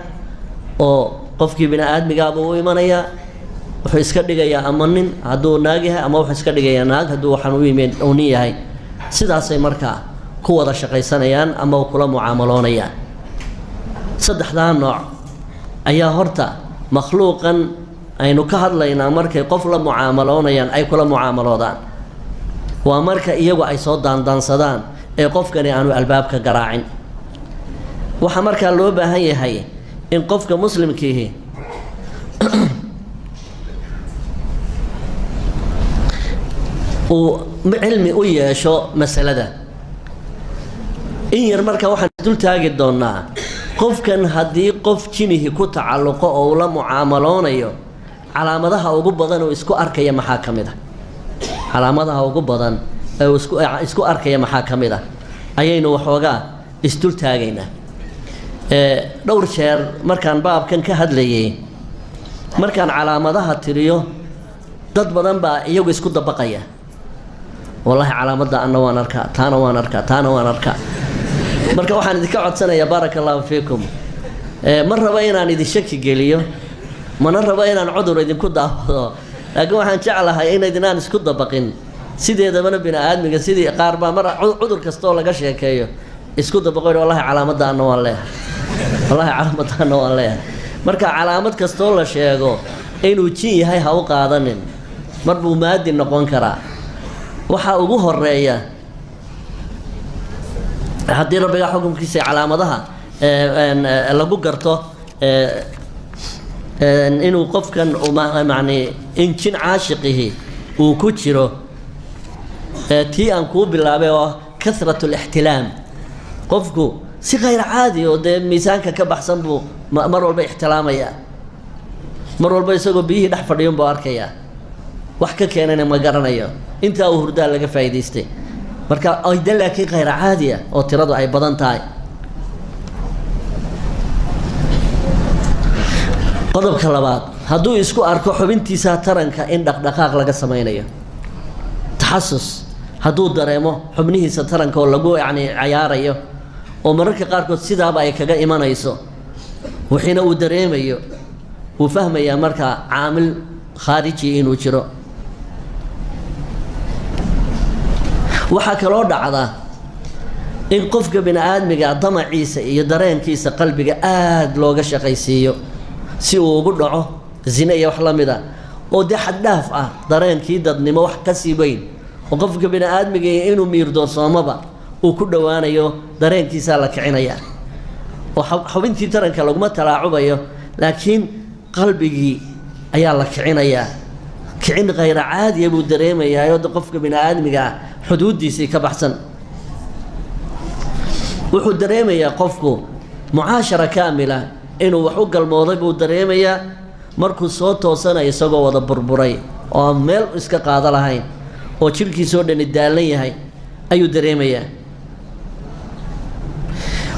oo qofkii bini'aadmigaabuu u imanayaa. wuxuu iska dhigayaa ama nin hadduu naag yahay, ama wuxuu iska dhigayaa naag hadduu waxaan u yimid uu nin yahay. sidaasay markaa ku wada shaqaysanayaan ama kula mucaamaloonayaan. saddexdaa nooc ayaa horta makhluuqan aynu ka hadlaynaa markay qof la mucaamaloonayaan ay kula mucaamaloodaan. waa marka iyagu ay soo daandaansadaan ee qofkani aanu albaabka garaacin. waxaa markaa loo baahan yahay in qofka muslimkiihi uu cilmi u yeesho masalada. in yar markaa waxaan dul taagi doonaa qofkan haddii qof jinihi ku tacalluqo oo uu la mucaamaloonayo, calaamadaha ugu badan oo isku arkaya maxaa ka mid ah. calaamadaha ugu badan ee uu isku arkaya maxaa ka mid ah ayaynu waxoogaa isdul taagaynaa. dhowr jeer markaan baabkan ka hadlayay, markaan calaamadaha tiriyo dad badan baa iyagu isku dabaqaya. wallaahi calaamadda anna waan arkaa, taana waan arkaa, taana waan arkaa. marka waxaan idinka codsanayaa baaraka allahu fiikum, ma rabo inaan idin shaki geliyo, mana rabo inaan cudur idinku daawado, laakiin waxaan jeclahay inaydinaan isku dabaqin. sideedabana bini'aadmiga sidii qaar baa mar cudur kastoo laga sheekeeyo isku dabaqoyn, wallaahi calaamadda anna waan leeyahay, wallaahi calaamadda anna waan leeyahay. marka calaamad kastoo la sheego inuu jin yahay ha u qaadanin, mar buu maadi noqon karaa. waxaa ugu horeeya haddii rabbiga xukunkiisa calaamadaha lagu garto inuu qofkan macni in jin caashiqihi uu ku jiro, tii aan kuu bilaabay oo kasratu lixtilaam. qofku si khayr caadi oo dee miisaanka ka baxsan buu mar walba ixtilaamaya. mar walba isagoo biyihii dhex fadhiyon buu arkayaa wax ka keenana ma garanayo intaa uu hurdaa laga faa'iidaystay marka ayda laakiin khayr caadi ah oo tiradu ay badan tahay qodobka labaad hadduu isku arko xubintiisa taranka in dhaqdhaqaaq laga samaynayo taxasus hadduu dareemo xubnihiisa taranka oo lagu cayaarayo oo mararka qaarkood sidaaba ay kaga imanayso wixiina uu dareemayo wuu fahmayaa markaa caamil khaariji inuu jiro waxaa kaloo dhacda in qofka bini aadmiga damaciisa iyo dareenkiisa qalbiga aad looga shaqaysiiyo si uu ugu dhaco zina iyo wax la mid ah oo dee xad dhaaf ah dareenkii dadnimo wax ka sii weyn oo qofka bini aadmiga inuu miirdoorsoomaba uu ku dhowaanayo dareenkiisaa la kicinayaa oo xubintii taranka laguma talaacubayo laakiin qalbigii ayaa la kicinayaa kicin khayr caadiya buu dareemayaa oo qofka bini aadmiga xuduudiisii ka baxsan wuxuu dareemayaa qofku mucaashara kaamila inuu wax u galmooday buu dareemayaa markuu soo toosanayo isagoo wada burburay oo aan meel iska qaado lahayn oo jirkiisoo dhani daalan yahay ayuu dareemayaa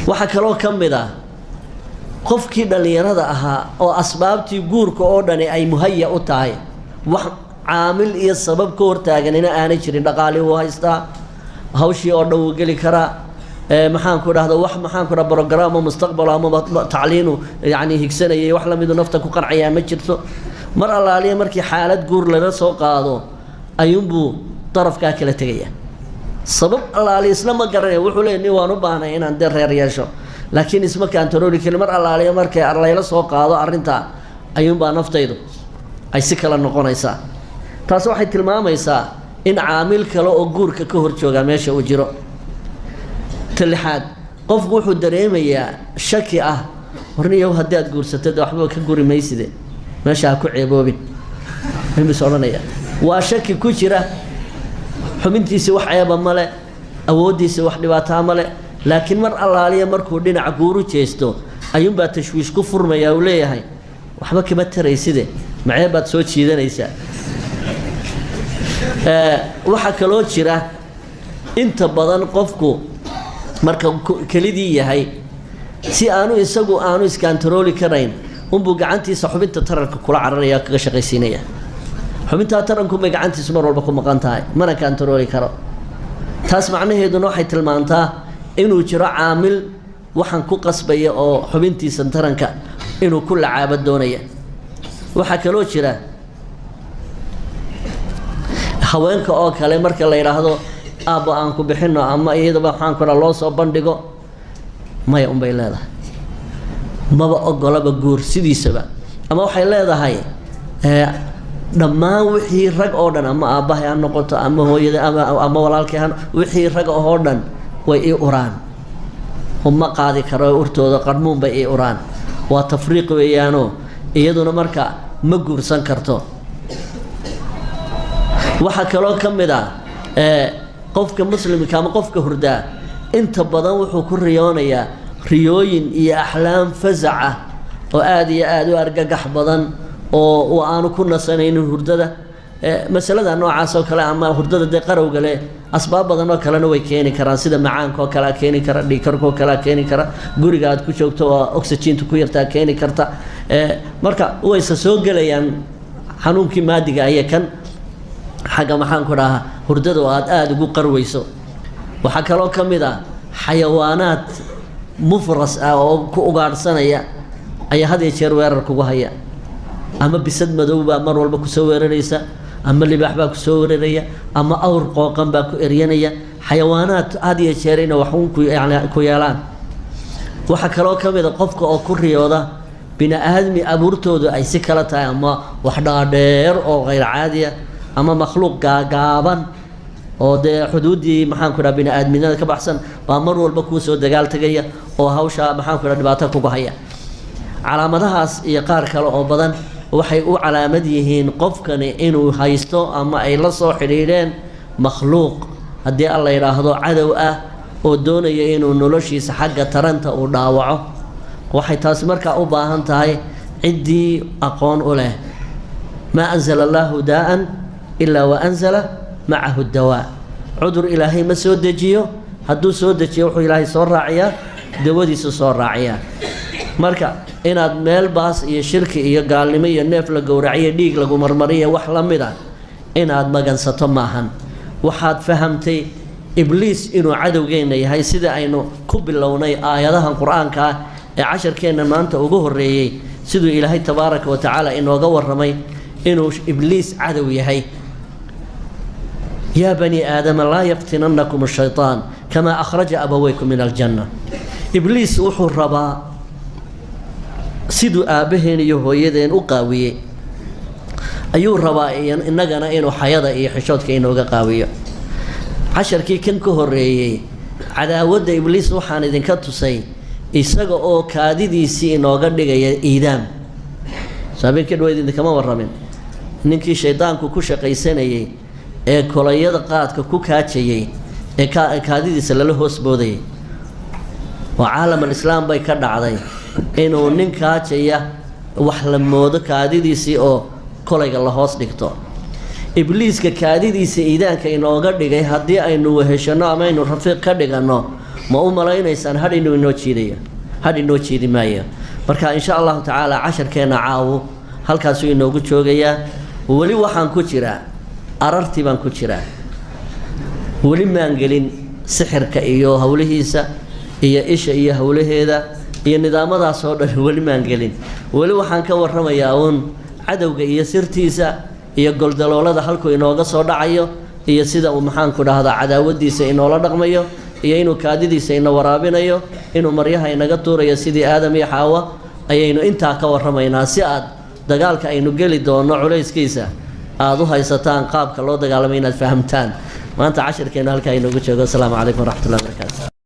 waxaa kaloo ka mid ah qofkii dhallinyarada ahaa oo asbaabtii guurka oo dhani ay muhaya u tahay wax caamil iyo sabab ka hortaaganina aanay jirin dhaqaali wuu haystaa hawshii oo dhan wuu geli karaa maxaan ku dhahda wax maxaan ku dhaha program mustaqbal ama tacliinu yani higsanayay wax la midu nafta ku qancaya ma jirto mar allaaliya markii xaalad guur laga soo qaado ayuunbuu darafkaa kala tegaya sabab allaaliya isla ma garanaya wuxuu leeyahay waan u baahnay inaan dee reer yeesho laakiin isma kaantarooli karin mar allaaliya markay layla soo qaado arrintaa ayuunbaa naftaydu ay si kala noqonaysaa taas waxay tilmaamaysaa in caamil kale oo guurka ka hor joogaa meesha uu jiro talixaad qofku wuxuu dareemayaa shaki ah warniyow haddii aad guursatid waxba ka guri mayside meesha ha ku ceeboobin mis odhanaya waa shaki ku jira xubintiisi wax ceeba male awooddiisi wax dhibaataa male laakiin mar allaaliya markuu dhinaca guuru jeesto ayuunbaa tashwiish ku furmayaa uu leeyahay waxba kama tarayside macee baad soo jiidanaysaa waxaa kaloo jira inta badan qofku marka kelidii yahay si aanu isagu aanu iskantarooli karayn unbuu gacantiisa xubinta taranka kula cararaya kaga shaqaysiinaya xubintaa taranku bay gacantiisu mar walba ku maqan tahay mana kantarooli karo taas macnaheeduna waxay tilmaantaa inuu jiro caamil waxaan ku qasbaya oo xubintiisa taranka inuu ku lacaabo doonaya waxaa kaloo jira haweenka oo kale marka la yidhaahdo aabbo aan ku bixino ama iyadaba waxaan ku loo soo bandhigo maya unbay leedahay maba ogolaba guur sidiisaba ama waxay leedahay dhammaan wixii rag oo dhan ama aabbahay ha noqoto ama hooyada ama walaalkay wixii rag oo dhan way ii uraan uma qaadi karo urtooda qarmuun bay ii uraan waa tafriiq weeyaanoo iyaduna marka ma guursan karto waxaa kaloo ka mid ah qofka muslimka ama qofka hurdaa inta badan wuxuu ku riyoonayaa riyooyin iyo axlaam fasac ah oo aad iyo aad u argagax badan oo aanu ku nasanaynin hurdada masalada noocaas oo kale ama hurdada dee qarowga leh asbaab badan oo kalena way keeni karaan sida macaanka oo kale keeni kara dhiigkarka oo kale keeni kara guriga aad ku joogto oo oxygen-ta ku yartaa keeni karta marka waysa soo gelayaan xanuunkii maadiga ayaa kan xagga maxaan ku dhahaa hurdada oo aad ugu qarwayso waxaa kaloo ka mid ah xayawaanaad mufras ah oo ku ugaadhsanaya ayaa had iyo jeer weerar kugu haya ama bisad madow baa mar walba kusoo weeraraysa ama libaax baa kusoo weeraraya ama awr qooqan baa ku eryanaya xayawaanaad had iyo jeer inay waxuun ku yeelaan waxaa kaloo ka mid a qofka oo ku riyooda bini aadmi abuurtoodu ay si kala tahay ama wax dhaadheer oo hayr caadiya ama makhluuq gaagaaban oo dee xuduuddii maxaan ku dhaha bini aadminada ka baxsan baa mar walba kuu soo dagaal tegaya oo hawsha maxaan ku dhaha dhibaato kugu haya calaamadahaas iyo qaar kale oo badan waxay u calaamad yihiin qofkani inuu haysto ama ay la soo xidhiidheen makhluuq haddii alla yidhaahdo cadow ah oo doonaya inuu noloshiisa xagga taranta uu dhaawaco waxay taasi markaa u baahan tahay عدي أقون أوله ما أنزل الله داء إلا وأنزل معه الدواء عذر إلهي ما سود جيو هدو سود جيو وحو إلهي صور راعيا دودي صور راعيا مركا inaad meel baas iyo shirki iyo gaalnimo iyo neef la gowraciyo dhiig lagu marmariyo wax la mid ah inaad magansato maahan waxaad fahamtay ibliis inuu cadowgeena yahay sida aynu ku bilownay aayadahan quraanka ee casharkeena maanta ugu horeeyay sidoo ilaahay tabaaraka wa tacaala inooga waramay inuu ibliis cadow yahay يا بني آدم لا يفتننكم الشيطان كما أخرج أبويكم من الجنة إبليس وحو الربا siduu aabaheen iyo hooyadeen u qaawiyay ayuu rabaa inagana inuu xayada iyo xishoodka inooga qaawiyo casharkii kan ka horeeyay cadaawada ibliis waxaan idinka tusay isaga oo kaadidiisii inooga dhigaya iidaam saabirkii dhaweyd kama waramin ninkii shaydaanku ku shaqaysanayay ee kolayada qaadka ku kaajayay ee kaadidiisa lala hoos boodayay waa caalam islaam bay ka dhacday inuu nin kaajaya wax la moodo kaadidiisii oo kolayga la hoos dhigto ibliiska kaadidiisa iidaanka inooga dhigay haddii aynu weheshano ama aynu rafiiq ka dhigano ma u malaynaysaan hadh inoo jiidi maayo marka insha allahu tacaala casharkeena caawo halkaasuu inoogu joogayaa weli waxaan ku jiraa arartii baan ku jiraa weli maan gelin sixirka iyo hawlihiisa iyo isha iyo hawlaheeda iyo nidaamadaas oo dhan weli maan gelin weli waxaan ka warramayaa uun cadowga iyo sirtiisa iyo goldaloolada halku inooga soo dhacayo iyo sida uu maxaan ku dhahdaa cadaawadiisa inoola dhaqmayo iyo inuu kaadidiisa ina waraabinayo inuu maryaha inaga tuurayo sidii aadam iyo xaawa ayaynu intaa ka warramaynaa si aad dagaalka aynu geli doono culayskiisa aad u haysataan qaabka loo dagaalamay inaad fahamtaan maanta casharkeena halkaa inoogu joogo asalaamu calaykum waraxmatullahi wabarakaatu